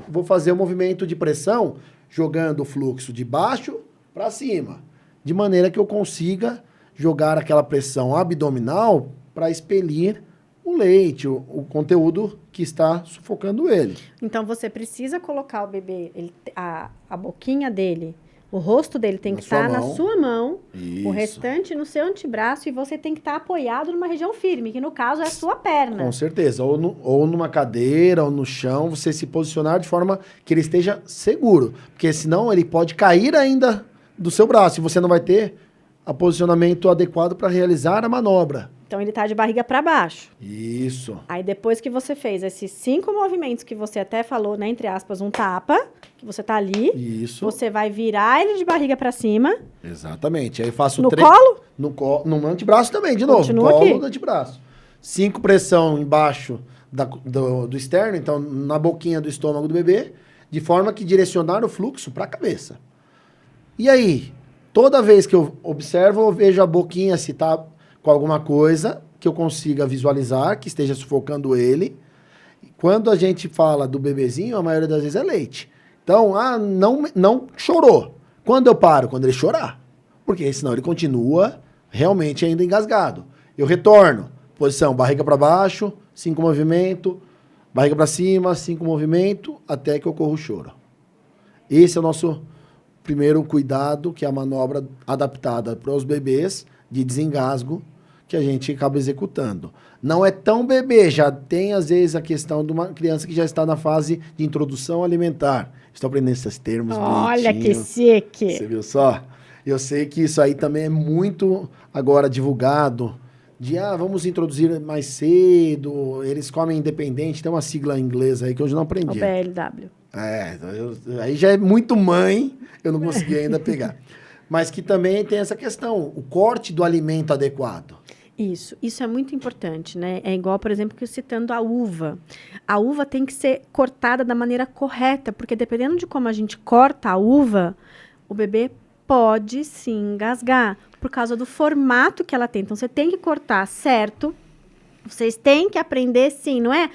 vou fazer o movimento de pressão, jogando o fluxo de baixo para cima. De maneira que eu consiga jogar aquela pressão abdominal para expelir o leite, o conteúdo que está sufocando ele. Então, você precisa colocar o bebê, a boquinha dele O rosto dele tem que estar na sua mão, Isso. o restante no seu antebraço, e você tem que estar apoiado numa região firme, que no caso é a sua perna. Com certeza. Ou numa cadeira, ou no chão, você se posicionar de forma que ele esteja seguro. Porque senão ele pode cair ainda do seu braço e você não vai ter o posicionamento adequado para realizar a manobra. Então ele tá de barriga para baixo. Isso. Aí depois que você fez esses 5 movimentos que você até falou, né, entre aspas, um tapa, que você tá ali, Isso. você vai virar ele de barriga para cima. Exatamente. Aí eu faço No colo? No antebraço também, de novo. Continua Colo aqui. do antebraço. 5 pressão embaixo do externo, então na boquinha do estômago do bebê, de forma que direcionar o fluxo para a cabeça. E aí, toda vez que eu observo, eu vejo a boquinha se tá com alguma coisa que eu consiga visualizar, que esteja sufocando ele. Quando a gente fala do bebezinho, a maioria das vezes é leite. Então, não chorou. Quando eu paro? Quando ele chorar. Porque senão ele continua realmente ainda engasgado. Eu retorno. Posição, barriga para baixo, 5 movimentos. Barriga para cima, 5 movimentos, até que ocorra o choro. Esse é o nosso primeiro cuidado, que é a manobra adaptada para os bebês de desengasgo, que a gente acaba executando. Não é tão bebê, já tem às vezes a questão de uma criança que já está na fase de introdução alimentar. Estou aprendendo esses termos Olha que bonitinhos. chique. Você viu só? Eu sei que isso aí também é muito agora divulgado, de vamos introduzir mais cedo, eles comem independente, tem uma sigla em inglês aí que eu já não O aprendi. BLW. Aí já é muito mãe, eu não consegui ainda pegar. Mas que também tem essa questão, o corte do alimento adequado. Isso é muito importante, né? É igual, por exemplo, que citando a uva. A uva tem que ser cortada da maneira correta, porque dependendo de como a gente corta a uva, o bebê pode sim engasgar, por causa do formato que ela tem. Então, você tem que cortar certo. Vocês têm que aprender sim, não é?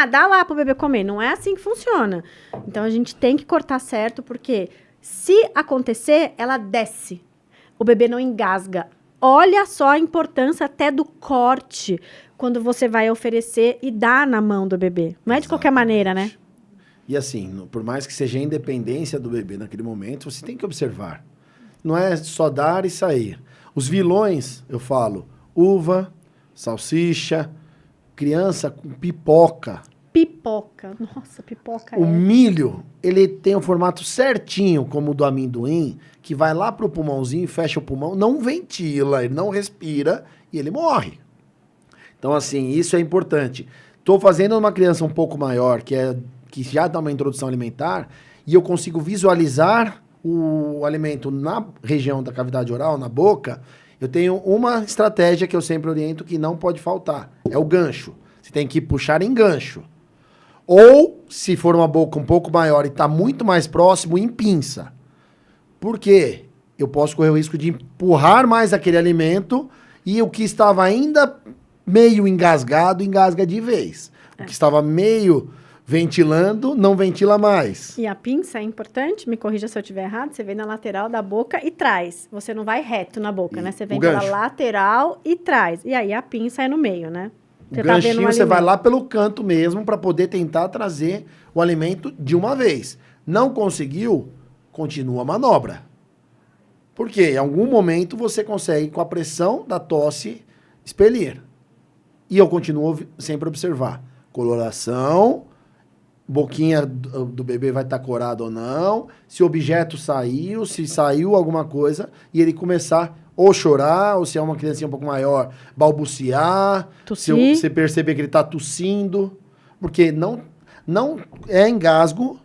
Dá lá pro bebê comer. Não é assim que funciona. Então, a gente tem que cortar certo, porque se acontecer, ela desce. O bebê não engasga. Olha só a importância até do corte quando você vai oferecer e dar na mão do bebê. Não é de qualquer maneira, né? E assim, por mais que seja a independência do bebê naquele momento, você tem que observar. Não é só dar e sair. Os vilões, eu falo, uva, salsicha, criança com pipoca. Pipoca. Nossa, pipoca O milho, ele tem o formato certinho, como o do amendoim, que vai lá pro pulmãozinho, fecha o pulmão, não ventila, ele não respira e ele morre. Então, assim, isso é importante. Estou fazendo uma criança um pouco maior, que já dá uma introdução alimentar, e eu consigo visualizar o alimento na região da cavidade oral, na boca. Eu tenho uma estratégia que eu sempre oriento que não pode faltar. É o gancho. Você tem que puxar em gancho. Ou, se for uma boca um pouco maior e está muito mais próximo, em pinça. Por quê? Eu posso correr o risco de empurrar mais aquele alimento e o que estava ainda meio engasgado, engasga de vez. O que estava meio ventilando, não ventila mais. E a pinça é importante, me corrija se eu estiver errado, você vem na lateral da boca e traz. Você não vai reto na boca, né? Você vem pela lateral e traz. E aí a pinça é no meio, né? O ganchinho você vai lá pelo canto mesmo para poder tentar trazer o alimento de uma vez. Não conseguiu, continua a manobra. Porque em algum momento você consegue, com a pressão da tosse, expelir. E eu continuo sempre a observar. Coloração, boquinha do bebê vai estar corada ou não, se o objeto saiu, se saiu alguma coisa, e ele começar ou chorar, ou se é uma criancinha um pouco maior, balbuciar, se você perceber que ele está tossindo, porque não é engasgo,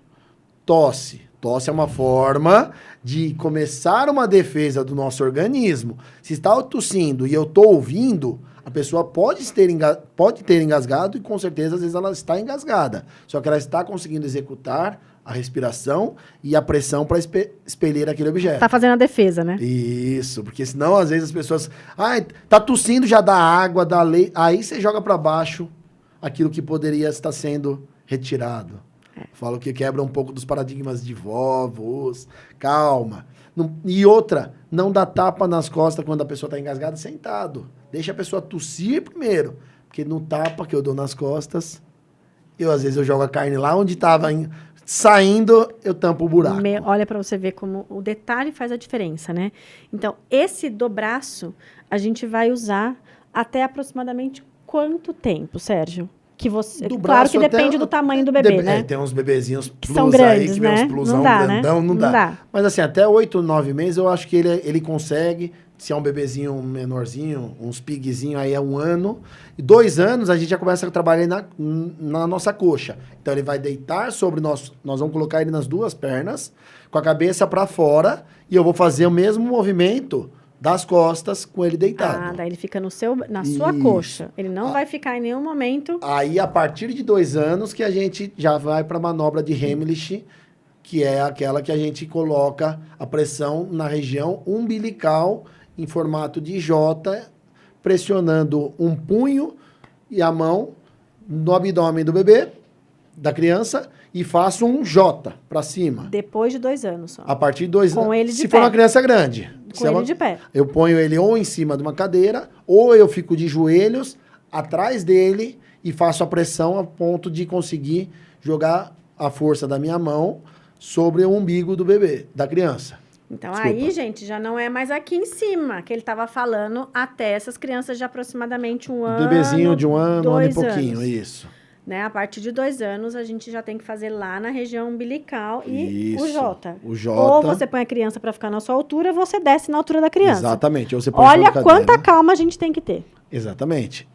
tosse. Tosse é uma forma de começar uma defesa do nosso organismo. Se está tossindo e eu estou ouvindo, a pessoa pode ter engasgado e com certeza às vezes ela está engasgada. Só que ela está conseguindo executar a respiração e a pressão para expelir aquele objeto. Tá fazendo a defesa, né? Isso, porque senão às vezes as pessoas... tá tossindo, já dá água, dá leite. Aí você joga para baixo aquilo que poderia estar sendo retirado. Falo que quebra um pouco dos paradigmas de vovos. Calma. E outra, não dá tapa nas costas quando a pessoa está engasgada sentado. Deixa a pessoa tossir primeiro. Porque no tapa que eu dou nas costas, às vezes eu jogo a carne lá onde estava Saindo, eu tampo o buraco. Olha para você ver como o detalhe faz a diferença, né? Então, esse dobraço, a gente vai usar até aproximadamente quanto tempo, Sérgio? Que você, Do claro que braço depende até- do tamanho do bebê, né? Tem uns bebezinhos Que plus são aí, grandes, que vem né? uns plusão Não dá, grandão, né? não Não dá. dá. Mas assim, até 8, 9 meses, eu acho que ele consegue. Se é um bebezinho menorzinho, uns pigzinho, aí é 1 ano. E 2 anos, a gente já começa a trabalhar na nossa coxa. Então, ele vai deitar sobre nós vamos colocar ele nas 2 pernas, com a cabeça para fora, e eu vou fazer o mesmo movimento das costas com ele deitado. Ah, daí ele fica na sua Isso. coxa. Ele não vai ficar em nenhum momento... Aí, a partir de 2 anos, que a gente já vai para a manobra de Heimlich, que é aquela que a gente coloca a pressão na região umbilical, em formato de J, pressionando um punho e a mão no abdômen do bebê, da criança, e faço um J para cima. Depois de 2 anos só. A partir de 2 anos. Com ele de se pé. for uma criança grande. Com ele de pé. Eu ponho ele ou em cima de uma cadeira, ou eu fico de joelhos atrás dele e faço a pressão a ponto de conseguir jogar a força da minha mão sobre o umbigo do bebê, da criança. Então, Desculpa. aí, gente, já não é mais aqui em cima, que ele estava falando até essas crianças de aproximadamente 1 ano. Bebezinho de 1 ano, 1 ano e 2 pouquinho, anos, isso. né? A partir de 2 anos, a gente já tem que fazer lá na região umbilical e o Isso, J. o J. Ou você põe a criança para ficar na sua altura, ou você desce na altura da criança. Exatamente. Ou você põe em cima Olha da quanta cadeira. calma a gente tem que ter. Exatamente.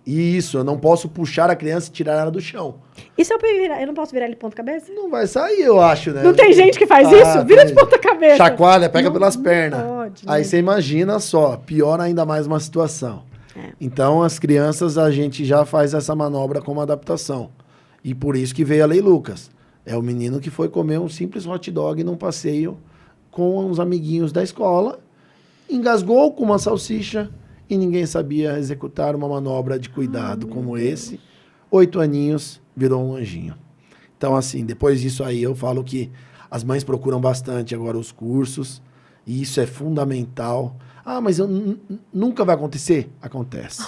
Isso, eu não posso puxar a criança e tirar ela do chão. E se eu virar, eu não posso virar ele de ponta cabeça? Não vai sair, eu acho, né? Não tem gente que faz isso? Vira de ponta cabeça. Chacoalha, pega Não- pelas não pernas. pode, Aí né? você imagina só, piora ainda mais uma situação. É. Então, as crianças, a gente já faz essa manobra como adaptação. E por isso que veio a Lei Lucas. É o menino que foi comer um simples hot dog num passeio com uns amiguinhos da escola, engasgou com uma salsicha e ninguém sabia executar uma manobra de cuidado como esse. 8 aninhos, virou um anjinho. Então, assim, depois disso aí, eu falo que as mães procuram bastante agora os cursos, e isso é fundamental. Ah, mas nunca vai acontecer? Acontece.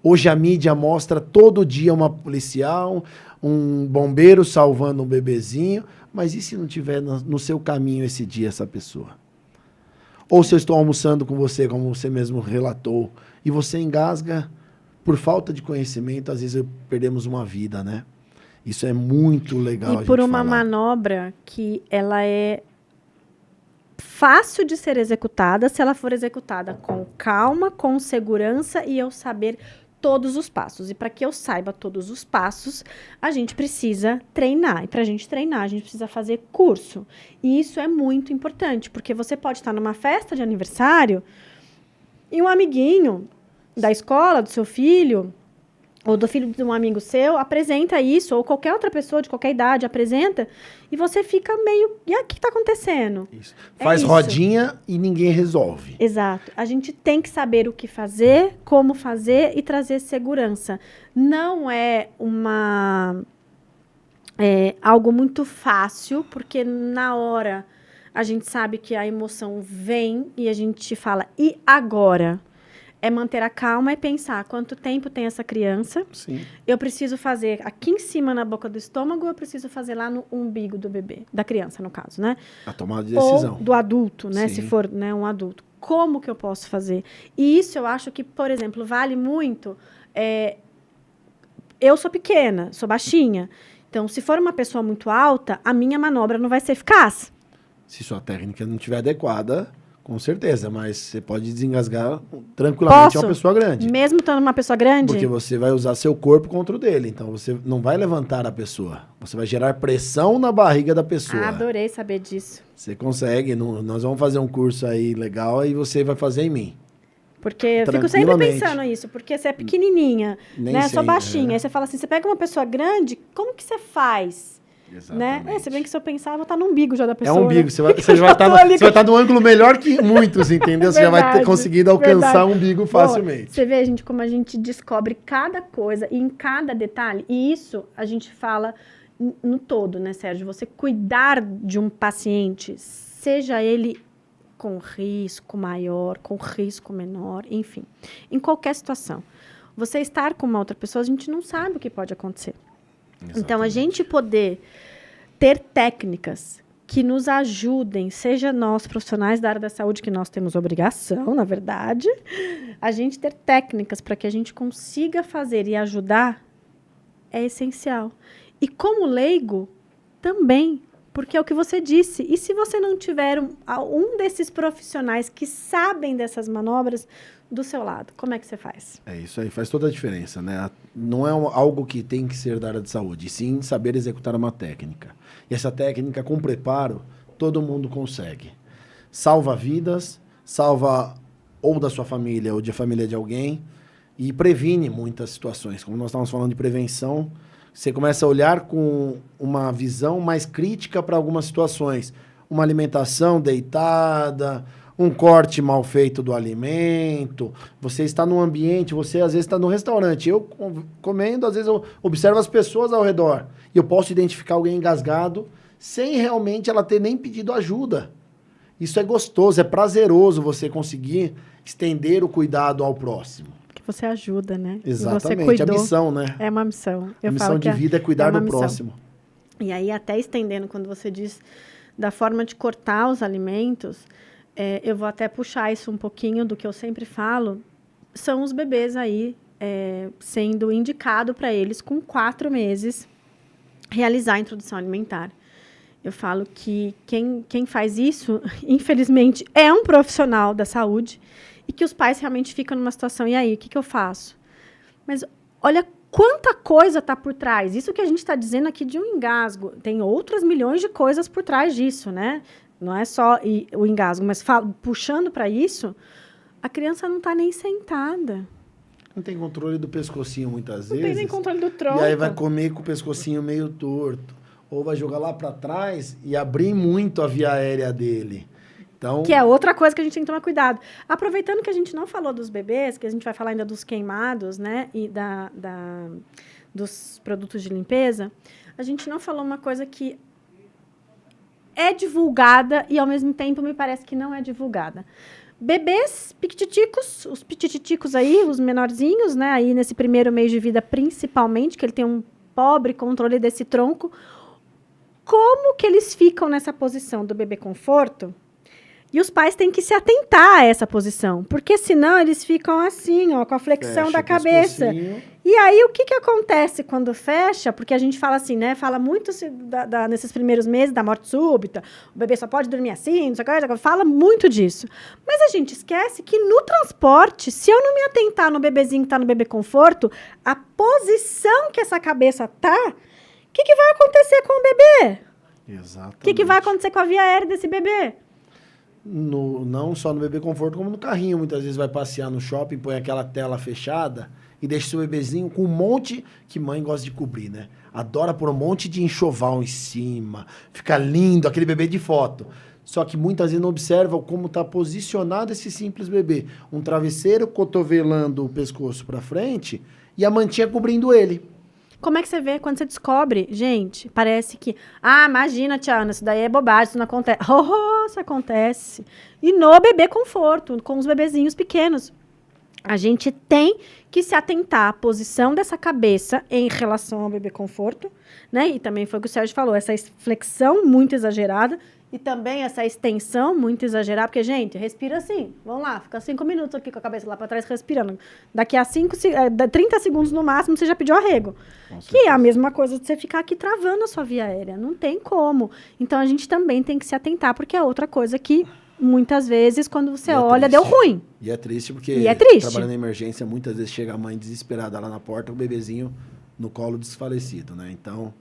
Hoje a mídia mostra todo dia uma policial, um bombeiro salvando um bebezinho, mas e se não tiver no seu caminho esse dia essa pessoa? Ou se eu estou almoçando com você, como você mesmo relatou, e você engasga por falta de conhecimento, às vezes perdemos uma vida, né? Isso é muito legal. E por uma manobra que ela é fácil de ser executada, se ela for executada com calma, com segurança e eu saber todos os passos. E para que eu saiba todos os passos, a gente precisa treinar. E para a gente treinar, a gente precisa fazer curso. E isso é muito importante, porque você pode estar numa festa de aniversário e um amiguinho da escola, do seu filho, ou do filho de um amigo seu, apresenta isso, ou qualquer outra pessoa de qualquer idade apresenta, e você fica meio... E aí, o que está acontecendo? Isso. É Faz isso. rodinha e ninguém resolve. Exato. A gente tem que saber o que fazer, como fazer e trazer segurança. Não é algo muito fácil, porque na hora a gente sabe que a emoção vem e a gente fala, e agora? É manter a calma e pensar quanto tempo tem essa criança. Sim. Eu preciso fazer aqui em cima na boca do estômago, eu preciso fazer lá no umbigo do bebê, da criança, no caso, né? A tomada de decisão. Ou do adulto, né? Sim. Se for, né, um adulto. Como que eu posso fazer? E isso eu acho que, por exemplo, vale muito. Eu sou pequena, sou baixinha. Então, se for uma pessoa muito alta, a minha manobra não vai ser eficaz. Se sua técnica não estiver adequada, com certeza, mas você pode desengasgar tranquilamente Posso? uma pessoa grande. Mesmo estando uma pessoa grande? Porque você vai usar seu corpo contra o dele. Então, você não vai levantar a pessoa. Você vai gerar pressão na barriga da pessoa. Adorei saber disso. Você consegue. Nós vamos fazer um curso aí legal e você vai fazer em mim. Porque eu fico sempre pensando isso, porque você é pequenininha, né? sei, Sou baixinha. Aí você fala assim, você pega uma pessoa grande, como que você faz? Né? Se bem que se eu pensar, eu vou estar no umbigo já da pessoa. É um umbigo. Né? Você vai estar no ângulo melhor que muitos, entendeu? Você já vai ter conseguido alcançar o umbigo facilmente. Bom, você vê, gente, como a gente descobre cada coisa e em cada detalhe. E isso a gente fala no todo, né, Sérgio? Você cuidar de um paciente, seja ele com risco maior, com risco menor, enfim. Em qualquer situação. Você estar com uma outra pessoa, a gente não sabe o que pode acontecer. Exatamente. Então, a gente poder ter técnicas que nos ajudem, seja nós profissionais da área da saúde, que nós temos obrigação, na verdade, a gente ter técnicas para que a gente consiga fazer e ajudar é essencial. E como leigo, também, porque é o que você disse. E se você não tiver um desses profissionais que sabem dessas manobras do seu lado, como é que você faz? É isso aí, faz toda a diferença, né? Não é algo que tem que ser da área de saúde, e sim saber executar uma técnica. E essa técnica, com preparo, todo mundo consegue. Salva vidas, salva ou da sua família ou da família de alguém, e previne muitas situações. Como nós estávamos falando de prevenção, você começa a olhar com uma visão mais crítica para algumas situações. Uma alimentação deitada, um corte mal feito do alimento, você está num ambiente, você às vezes está no restaurante, eu comendo, às vezes eu observo as pessoas ao redor, e eu posso identificar alguém engasgado, sem realmente ela ter nem pedido ajuda. Isso é gostoso, é prazeroso você conseguir estender o cuidado ao próximo. Porque você ajuda, né? Exatamente, você cuidou, a missão, né? É uma missão. A missão de vida é cuidar do próximo. E aí, até estendendo, quando você diz da forma de cortar os alimentos, eu vou até puxar isso um pouquinho do que eu sempre falo, são os bebês aí sendo indicado para eles, com 4 meses, realizar a introdução alimentar. Eu falo que quem faz isso, infelizmente, é um profissional da saúde e que os pais realmente ficam numa situação, e aí, o que eu faço? Mas olha quanta coisa está por trás. Isso que a gente está dizendo aqui de um engasgo. Tem outras milhões de coisas por trás disso, né? Não é só o engasgo, mas puxando para isso, a criança não está nem sentada. Não tem controle do pescocinho muitas vezes. Não tem nem controle do tronco. E aí vai comer com o pescocinho meio torto. Ou vai jogar lá para trás e abrir muito a via aérea dele. Então... Que é outra coisa que a gente tem que tomar cuidado. Aproveitando que a gente não falou dos bebês, que a gente vai falar ainda dos queimados, né? E dos produtos de limpeza, a gente não falou uma coisa que é divulgada e, ao mesmo tempo, me parece que não é divulgada. Bebês piquititicos, os piquititicos aí, os menorzinhos, né? Aí nesse primeiro mês de vida, principalmente, que ele tem um pobre controle desse tronco. Como que eles ficam nessa posição do bebê conforto? E os pais têm que se atentar a essa posição, porque senão eles ficam assim, ó, com a flexão da cabeça. E aí, o que acontece quando fecha? Porque a gente fala assim, né? Fala muito nesses primeiros meses da morte súbita, o bebê só pode dormir assim, não sei o que, fala muito disso. Mas a gente esquece que no transporte, se eu não me atentar no bebezinho que está no bebê conforto, a posição que essa cabeça tá, o que vai acontecer com o bebê? Exatamente. O que vai acontecer com a via aérea desse bebê? Não só no bebê conforto, como no carrinho. Muitas vezes vai passear no shopping, põe aquela tela fechada e deixa seu bebezinho com um monte que mãe gosta de cobrir, né? Adora pôr um monte de enxoval em cima. Fica lindo, aquele bebê de foto. Só que muitas vezes não observam como está posicionado esse simples bebê. Um travesseiro cotovelando o pescoço para frente e a mantinha cobrindo ele. Como é que você vê quando você descobre? Gente, parece que... imagina, tia Ana, isso daí é bobagem, isso não acontece. Isso acontece. E no bebê conforto, com os bebezinhos pequenos. A gente tem que se atentar à posição dessa cabeça em relação ao bebê conforto, né? E também foi o que o Sérgio falou, essa flexão muito exagerada e também essa extensão muito exagerada, porque, gente, respira assim, vamos lá, fica 5 minutos aqui com a cabeça lá para trás respirando. Daqui a 30 segundos no máximo, você já pediu arrego. Que é a mesma coisa de você ficar aqui travando a sua via aérea, não tem como. Então, a gente também tem que se atentar, porque é outra coisa que, muitas vezes, quando você olha, deu ruim. E é triste, porque trabalhando em emergência, muitas vezes chega a mãe desesperada lá na porta, o bebezinho no colo desfalecido, né? Então,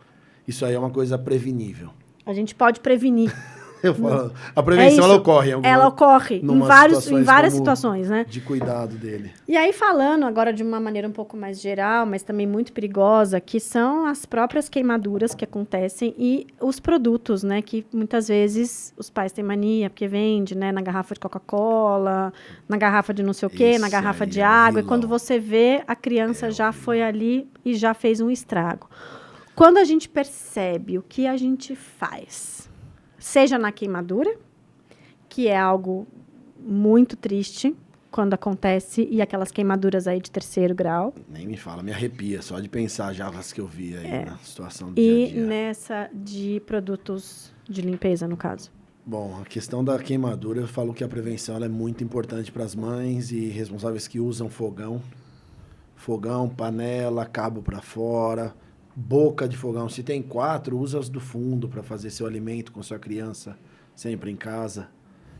isso aí é uma coisa prevenível. A gente pode prevenir. Eu falo, a prevenção ela ocorre. Ela ocorre em várias situações, né? De cuidado dele. E aí, falando agora de uma maneira um pouco mais geral, mas também muito perigosa, que são as próprias queimaduras que acontecem e os produtos, né? Que muitas vezes os pais têm mania, porque vende, né? Na garrafa de Coca-Cola, na garrafa de não sei o quê, na garrafa de água. E quando você vê, a criança já foi ali e já fez um estrago. Quando a gente percebe o que a gente faz... Seja na queimadura, que é algo muito triste, quando acontece, e aquelas queimaduras aí de 3º grau. Nem me fala, me arrepia só de pensar já as que eu vi aí na situação do E dia a dia. nessa de produtos de limpeza, no caso. Bom, a questão da queimadura, eu falo que a prevenção ela é muito importante para as mães e responsáveis que usam fogão. Fogão, panela, cabo para fora, boca de fogão. Se tem 4, usa as do fundo para fazer seu alimento com sua criança, sempre em casa.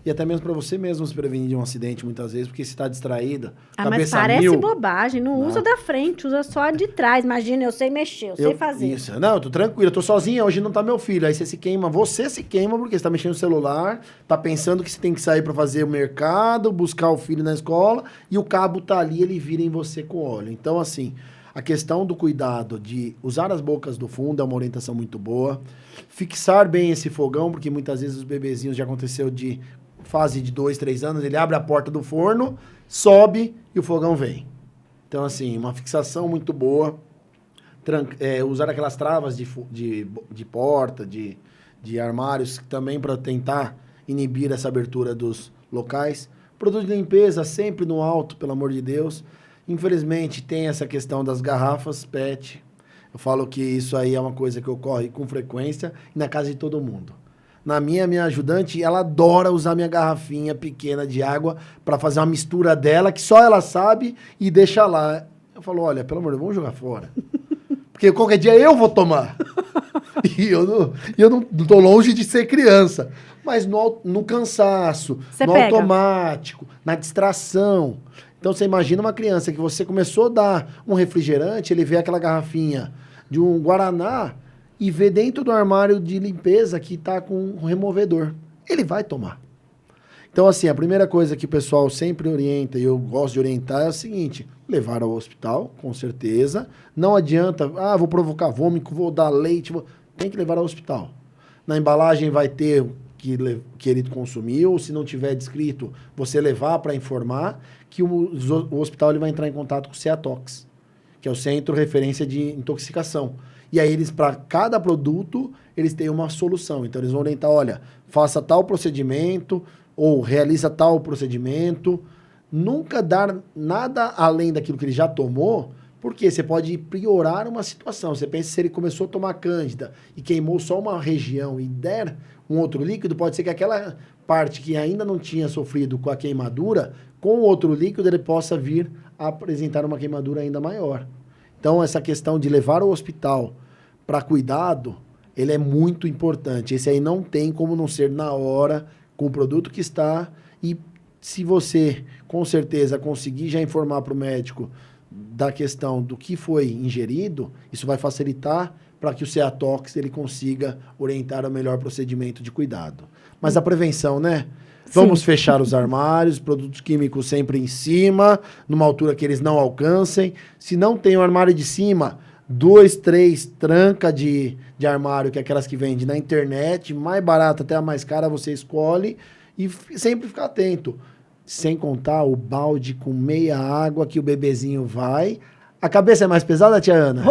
E até mesmo para você mesmo se prevenir de um acidente muitas vezes, porque se está distraída, Mas cabeça parece mil... bobagem, não usa da frente, usa só a de trás. Imagina, eu sei mexer, eu sei fazer. Isso. Não, eu tô tranquilo, eu tô sozinha, hoje não tá meu filho. Aí você se queima porque você tá mexendo no celular, tá pensando que você tem que sair para fazer o mercado, buscar o filho na escola, e o cabo tá ali, ele vira em você com óleo. Então, assim, a questão do cuidado de usar as bocas do fundo é uma orientação muito boa. Fixar bem esse fogão, porque muitas vezes os bebezinhos já aconteceu de fase de 2, 3 anos, ele abre a porta do forno, sobe e o fogão vem. Então, assim, uma fixação muito boa. Usar aquelas travas de porta, de armários, também para tentar inibir essa abertura dos locais. Produto de limpeza sempre no alto, pelo amor de Deus. Infelizmente, tem essa questão das garrafas PET. Eu falo que isso aí é uma coisa que ocorre com frequência e na casa de todo mundo. Na minha ajudante, ela adora usar minha garrafinha pequena de água para fazer uma mistura dela, que só ela sabe, e deixa lá. Eu falo, olha, pelo amor de Deus, vamos jogar fora. Porque qualquer dia eu vou tomar. E eu não tô longe de ser criança. Mas no cansaço, no automático, na distração. Então, você imagina uma criança que você começou a dar um refrigerante, ele vê aquela garrafinha de um Guaraná e vê dentro do armário de limpeza que está com um removedor. Ele vai tomar. Então, assim, a primeira coisa que o pessoal sempre orienta, e eu gosto de orientar, é o seguinte: levar ao hospital, com certeza. Não adianta, vou provocar vômito, vou dar leite. Tem que levar ao hospital. Na embalagem vai ter que ele consumiu. Se não tiver descrito, você levar para informar que o hospital ele vai entrar em contato com o CEATOX, que é o Centro de Referência de Intoxicação. E aí eles, para cada produto, eles têm uma solução. Então eles vão orientar, olha, faça tal procedimento ou realiza tal procedimento. Nunca dar nada além daquilo que ele já tomou, porque você pode piorar uma situação. Você pensa, se ele começou a tomar cândida e queimou só uma região e der um outro líquido, pode ser que aquela parte que ainda não tinha sofrido com a queimadura, com outro líquido ele possa vir a apresentar uma queimadura ainda maior. Então, essa questão de levar ao hospital para cuidado, ele é muito importante. Esse aí não tem como não ser na hora, com o produto que está. E se você, com certeza, conseguir já informar para o médico da questão do que foi ingerido, isso vai facilitar para que o CEATOX ele consiga orientar o melhor procedimento de cuidado. Mas a prevenção, né? Vamos fechar os armários, produtos químicos sempre em cima, numa altura que eles não alcancem. Se não tem o armário de cima, 2, 3 tranca de armário, que é aquelas que vende na internet, mais barata até a mais cara, você escolhe e sempre ficar atento. Sem contar o balde com meia água que o bebezinho vai. A cabeça é mais pesada, tia Ana?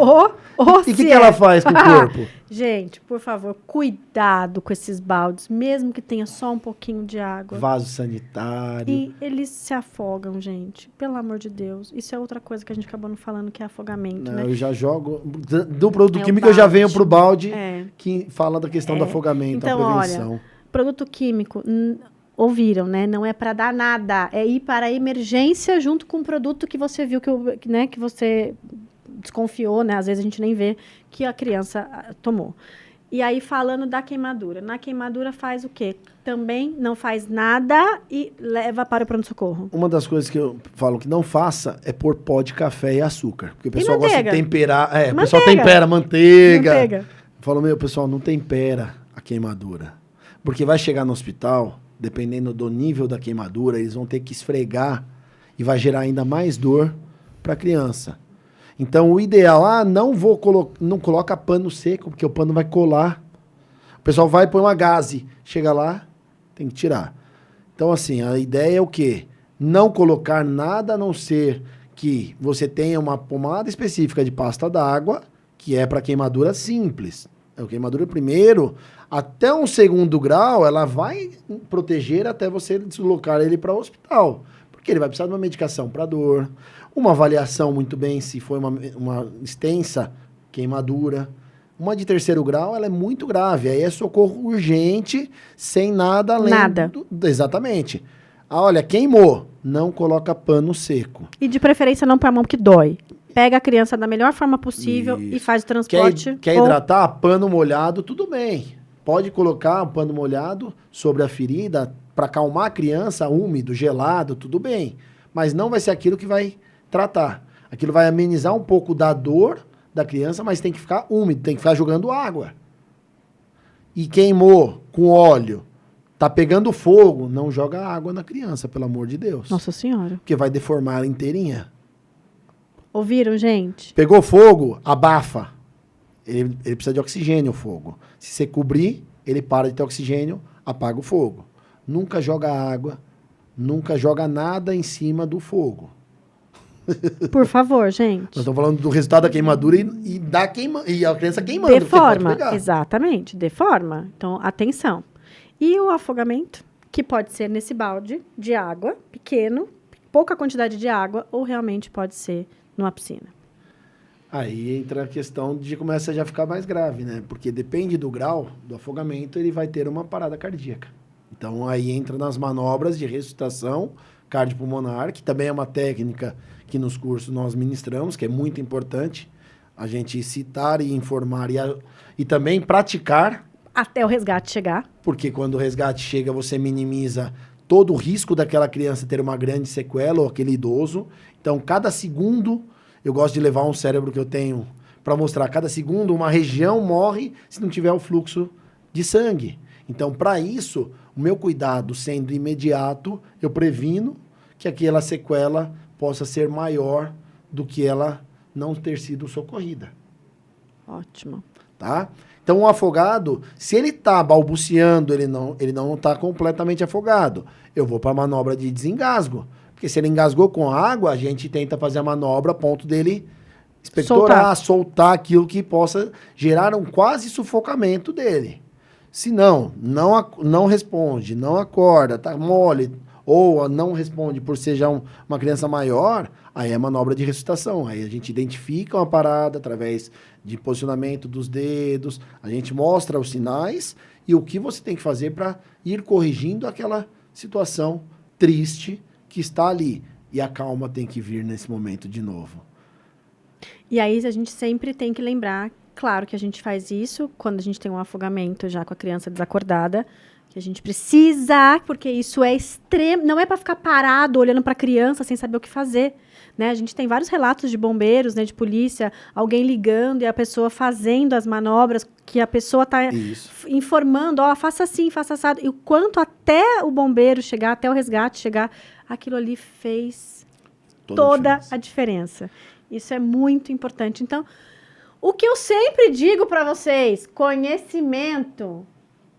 E o que ela faz com o corpo? Gente, por favor, cuidado com esses baldes, mesmo que tenha só um pouquinho de água. Vaso sanitário. E eles se afogam, gente. Pelo amor de Deus. Isso é outra coisa que a gente acabou não falando, que é afogamento, né? Eu já jogo... Do produto químico eu já venho pro balde, que fala da questão do afogamento, então, a prevenção. Olha, produto químico... Ouviram, né? Não é para dar nada. É ir para a emergência junto com o produto que você viu, que você desconfiou, né? Às vezes a gente nem vê que a criança tomou. E aí, falando da queimadura. Na queimadura faz o quê? Também não faz nada e leva para o pronto-socorro. Uma das coisas que eu falo que não faça é pôr pó de café e açúcar. Porque o pessoal gosta de temperar. O pessoal tempera manteiga. Falo, pessoal, não tempera a queimadura. Porque vai chegar no hospital... Dependendo do nível da queimadura, eles vão ter que esfregar e vai gerar ainda mais dor para a criança. Então, o ideal, não coloca pano seco, porque o pano vai colar. O pessoal vai pôr uma gaze, chega lá, tem que tirar. Então, assim, a ideia é o quê? Não colocar nada a não ser que você tenha uma pomada específica de pasta d'água, que é para queimadura simples. A queimadura primeiro, até um 2º grau, ela vai proteger até você deslocar ele para o hospital. Porque ele vai precisar de uma medicação para dor, uma avaliação muito bem se foi uma extensa queimadura. Uma de 3º grau, ela é muito grave. Aí é socorro urgente, sem nada além Nada. Exatamente. Ah, olha, queimou. Não coloca pano seco. E de preferência não põe a mão que dói. Pega a criança da melhor forma possível e faz o transporte. Quer hidratar? Pano molhado, tudo bem. Pode colocar um pano molhado sobre a ferida para acalmar a criança, úmido, gelado, tudo bem. Mas não vai ser aquilo que vai tratar. Aquilo vai amenizar um pouco da dor da criança, mas tem que ficar úmido, tem que ficar jogando água. E queimou com óleo, tá pegando fogo, não joga água na criança, pelo amor de Deus. Nossa Senhora. Porque vai deformar ela inteirinha. Ouviram, gente? Pegou fogo, abafa. Ele precisa de oxigênio, o fogo. Se você cobrir, ele para de ter oxigênio, apaga o fogo. Nunca joga água, nunca joga nada em cima do fogo. Por favor, gente. Nós estamos falando do resultado da queimadura e a criança queimando. Deforma, exatamente, deforma. Então, atenção. E o afogamento, que pode ser nesse balde de água, pequeno, pouca quantidade de água, ou realmente pode ser numa piscina. Aí entra a questão de começa a já ficar mais grave, né? Porque depende do grau do afogamento, ele vai ter uma parada cardíaca. Então, aí entra nas manobras de ressuscitação cardiopulmonar, que também é uma técnica que nos cursos nós ministramos, que é muito importante a gente citar e informar e também praticar. Até o resgate chegar. Porque quando o resgate chega, você minimiza todo o risco daquela criança ter uma grande sequela ou aquele idoso. Então, cada segundo, eu gosto de levar um cérebro que eu tenho para mostrar, cada segundo uma região morre se não tiver o fluxo de sangue. Então, para isso, o meu cuidado sendo imediato, eu previno que aquela sequela possa ser maior do que ela não ter sido socorrida. Ótimo. Tá? Então, o afogado, se ele está balbuciando, ele não está completamente afogado. Eu vou para a manobra de desengasgo. Porque se ele engasgou com água, a gente tenta fazer a manobra a ponto dele expectorar, soltar aquilo que possa gerar um quase sufocamento dele. Se não responde, não acorda, tá mole, ou não responde por ser já uma criança maior, aí é manobra de ressuscitação. Aí a gente identifica uma parada através de posicionamento dos dedos, a gente mostra os sinais e o que você tem que fazer para ir corrigindo aquela situação triste que está ali. E a calma tem que vir nesse momento de novo. E aí a gente sempre tem que lembrar, claro que a gente faz isso quando a gente tem um afogamento já com a criança desacordada, que a gente precisa, porque isso é extremo, não é para ficar parado olhando para a criança sem saber o que fazer, né? A gente tem vários relatos de bombeiros, né, de polícia, alguém ligando e a pessoa fazendo as manobras que a pessoa está informando, faça assim, faça assado, e o quanto até o bombeiro chegar, até o resgate chegar, aquilo ali fez toda a diferença. Isso é muito importante. Então, o que eu sempre digo para vocês, conhecimento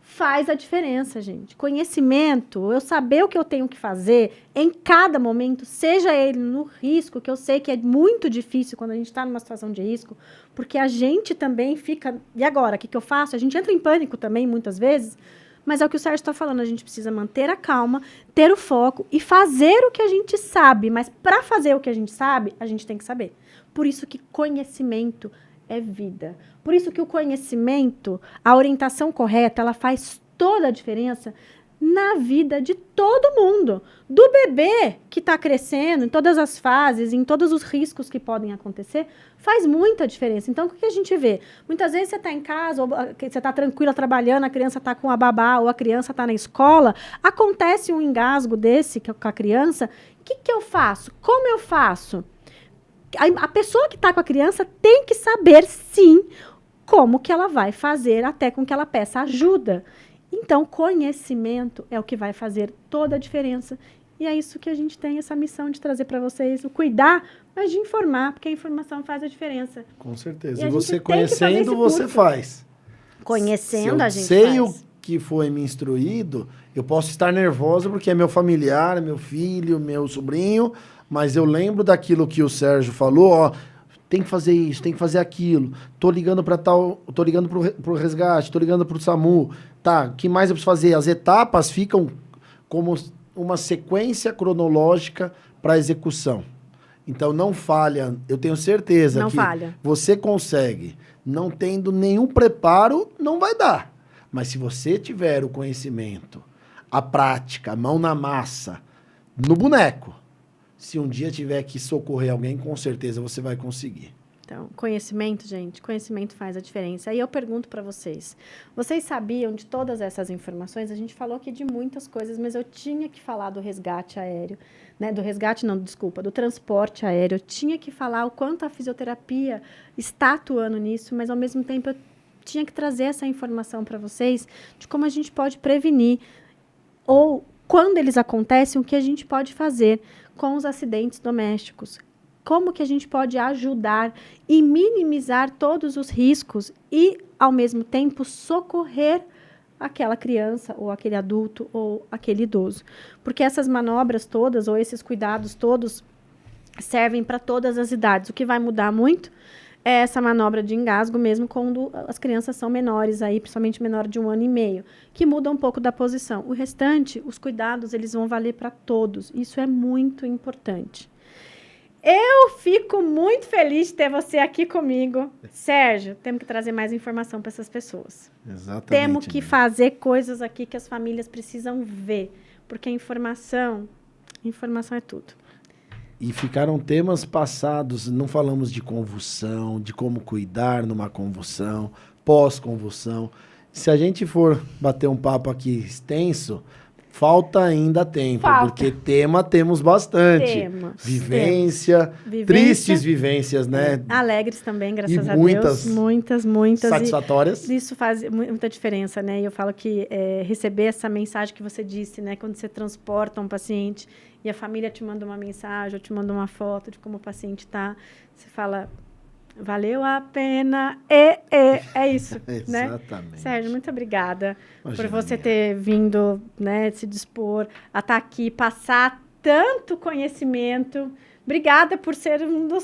faz a diferença, gente. Conhecimento, eu saber o que eu tenho que fazer em cada momento, seja ele no risco, que eu sei que é muito difícil quando a gente está numa situação de risco, porque a gente também fica... E agora, o que eu faço? A gente entra em pânico também, muitas vezes, mas é o que o Sérgio está falando, a gente precisa manter a calma, ter o foco e fazer o que a gente sabe. Mas para fazer o que a gente sabe, a gente tem que saber. Por isso que conhecimento é vida. Por isso que o conhecimento, a orientação correta, ela faz toda a diferença na vida de todo mundo. Do bebê que está crescendo, em todas as fases, em todos os riscos que podem acontecer, faz muita diferença. Então, o que a gente vê? Muitas vezes você está em casa, ou você está tranquila trabalhando, a criança está com a babá, ou a criança está na escola, acontece um engasgo desse com a criança, o que eu faço? Como eu faço? A pessoa que está com a criança tem que saber, sim, como que ela vai fazer até com que ela peça ajuda. Então, conhecimento é o que vai fazer toda a diferença. E é isso que a gente tem essa missão de trazer para vocês, o cuidar, mas de informar, porque a informação faz a diferença. Com certeza. E você conhecendo, você faz. Conhecendo, a gente faz. Se eu sei o que foi me instruído, eu posso estar nervoso porque é meu familiar, meu filho, meu sobrinho, mas eu lembro daquilo que o Sérgio falou, tem que fazer isso, tem que fazer aquilo. Tô ligando para tal, tô ligando pro resgate, tô ligando pro SAMU. Tá, o que mais eu preciso fazer? As etapas ficam como uma sequência cronológica para a execução. Então, não falha. Eu tenho certeza Não que falha. você consegue. Não tendo nenhum preparo, não vai dar. Mas se você tiver o conhecimento, a prática, a mão na massa, no boneco, se um dia tiver que socorrer alguém, com certeza você vai conseguir. Então, conhecimento, gente, conhecimento faz a diferença. Aí eu pergunto para vocês, vocês sabiam de todas essas informações? A gente falou aqui de muitas coisas, mas eu tinha que falar do resgate aéreo, né? Do resgate, não, desculpa, do transporte aéreo. Eu tinha que falar o quanto a fisioterapia está atuando nisso, mas ao mesmo tempo eu tinha que trazer essa informação para vocês de como a gente pode prevenir ou quando eles acontecem, o que a gente pode fazer com os acidentes domésticos. Como que a gente pode ajudar e minimizar todos os riscos e, ao mesmo tempo, socorrer aquela criança, ou aquele adulto, ou aquele idoso. Porque essas manobras todas, ou esses cuidados todos, servem para todas as idades. O que vai mudar muito é essa manobra de engasgo, mesmo quando as crianças são menores, aí, principalmente menor de 1 ano e meio, que muda um pouco da posição. O restante, os cuidados, eles vão valer para todos. Isso é muito importante. Eu fico muito feliz de ter você aqui comigo. Sérgio, temos que trazer mais informação para essas pessoas. Exatamente. Temos que fazer coisas aqui que as famílias precisam ver, porque informação é tudo. E ficaram temas passados, não falamos de convulsão, de como cuidar numa convulsão, pós-convulsão. Se a gente for bater um papo aqui extenso, falta ainda tempo, porque tema temos bastante. Vivência, tristes vivências, né? Alegres também, graças a muitas, Deus. Muitas. Satisfatórias. Isso faz muita diferença, né? E eu falo que receber essa mensagem que você disse, né? Quando você transporta um paciente e a família te manda uma mensagem ou te manda uma foto de como o paciente está, você fala... Valeu a pena. É isso, né? Exatamente. Sérgio, muito obrigada Imagina, por você ter vindo, né, se dispor a estar aqui, passar tanto conhecimento. Obrigada por ser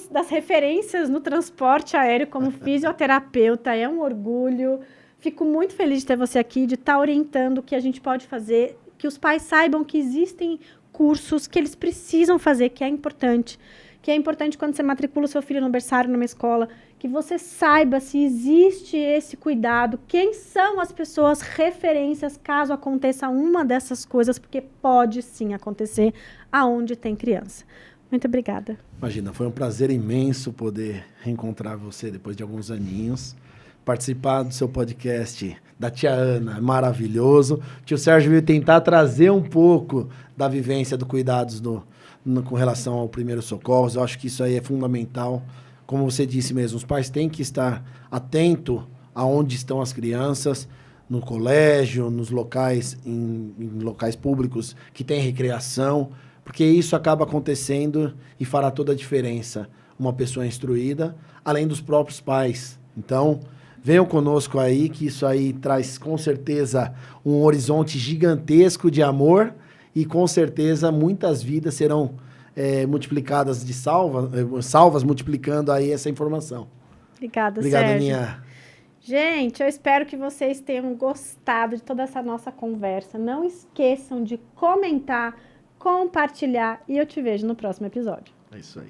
das referências no transporte aéreo como fisioterapeuta. É um orgulho. Fico muito feliz de ter você aqui, de estar orientando o que a gente pode fazer, que os pais saibam que existem cursos que eles precisam fazer, que é importante. Que é importante quando você matricula o seu filho no berçário, numa escola, que você saiba se existe esse cuidado, quem são as pessoas referências caso aconteça uma dessas coisas, porque pode sim acontecer aonde tem criança. Muito obrigada. Imagina, foi um prazer imenso poder reencontrar você depois de alguns aninhos, participar do seu podcast da tia Ana, maravilhoso. O tio Sérgio veio tentar trazer um pouco da vivência do cuidados com relação ao primeiros socorros. Eu acho que isso aí é fundamental. Como você disse mesmo, os pais têm que estar atentos aonde estão as crianças, no colégio, nos locais, em locais públicos que tem recreação, porque isso acaba acontecendo e fará toda a diferença. Uma pessoa instruída, além dos próprios pais. Então, venham conosco aí, que isso aí traz com certeza um horizonte gigantesco de amor. E, com certeza, muitas vidas serão multiplicadas de salvas, multiplicando aí essa informação. Obrigada, Obrigado, Sérgio. Aninha. Gente, eu espero que vocês tenham gostado de toda essa nossa conversa. Não esqueçam de comentar, compartilhar e eu te vejo no próximo episódio. É isso aí.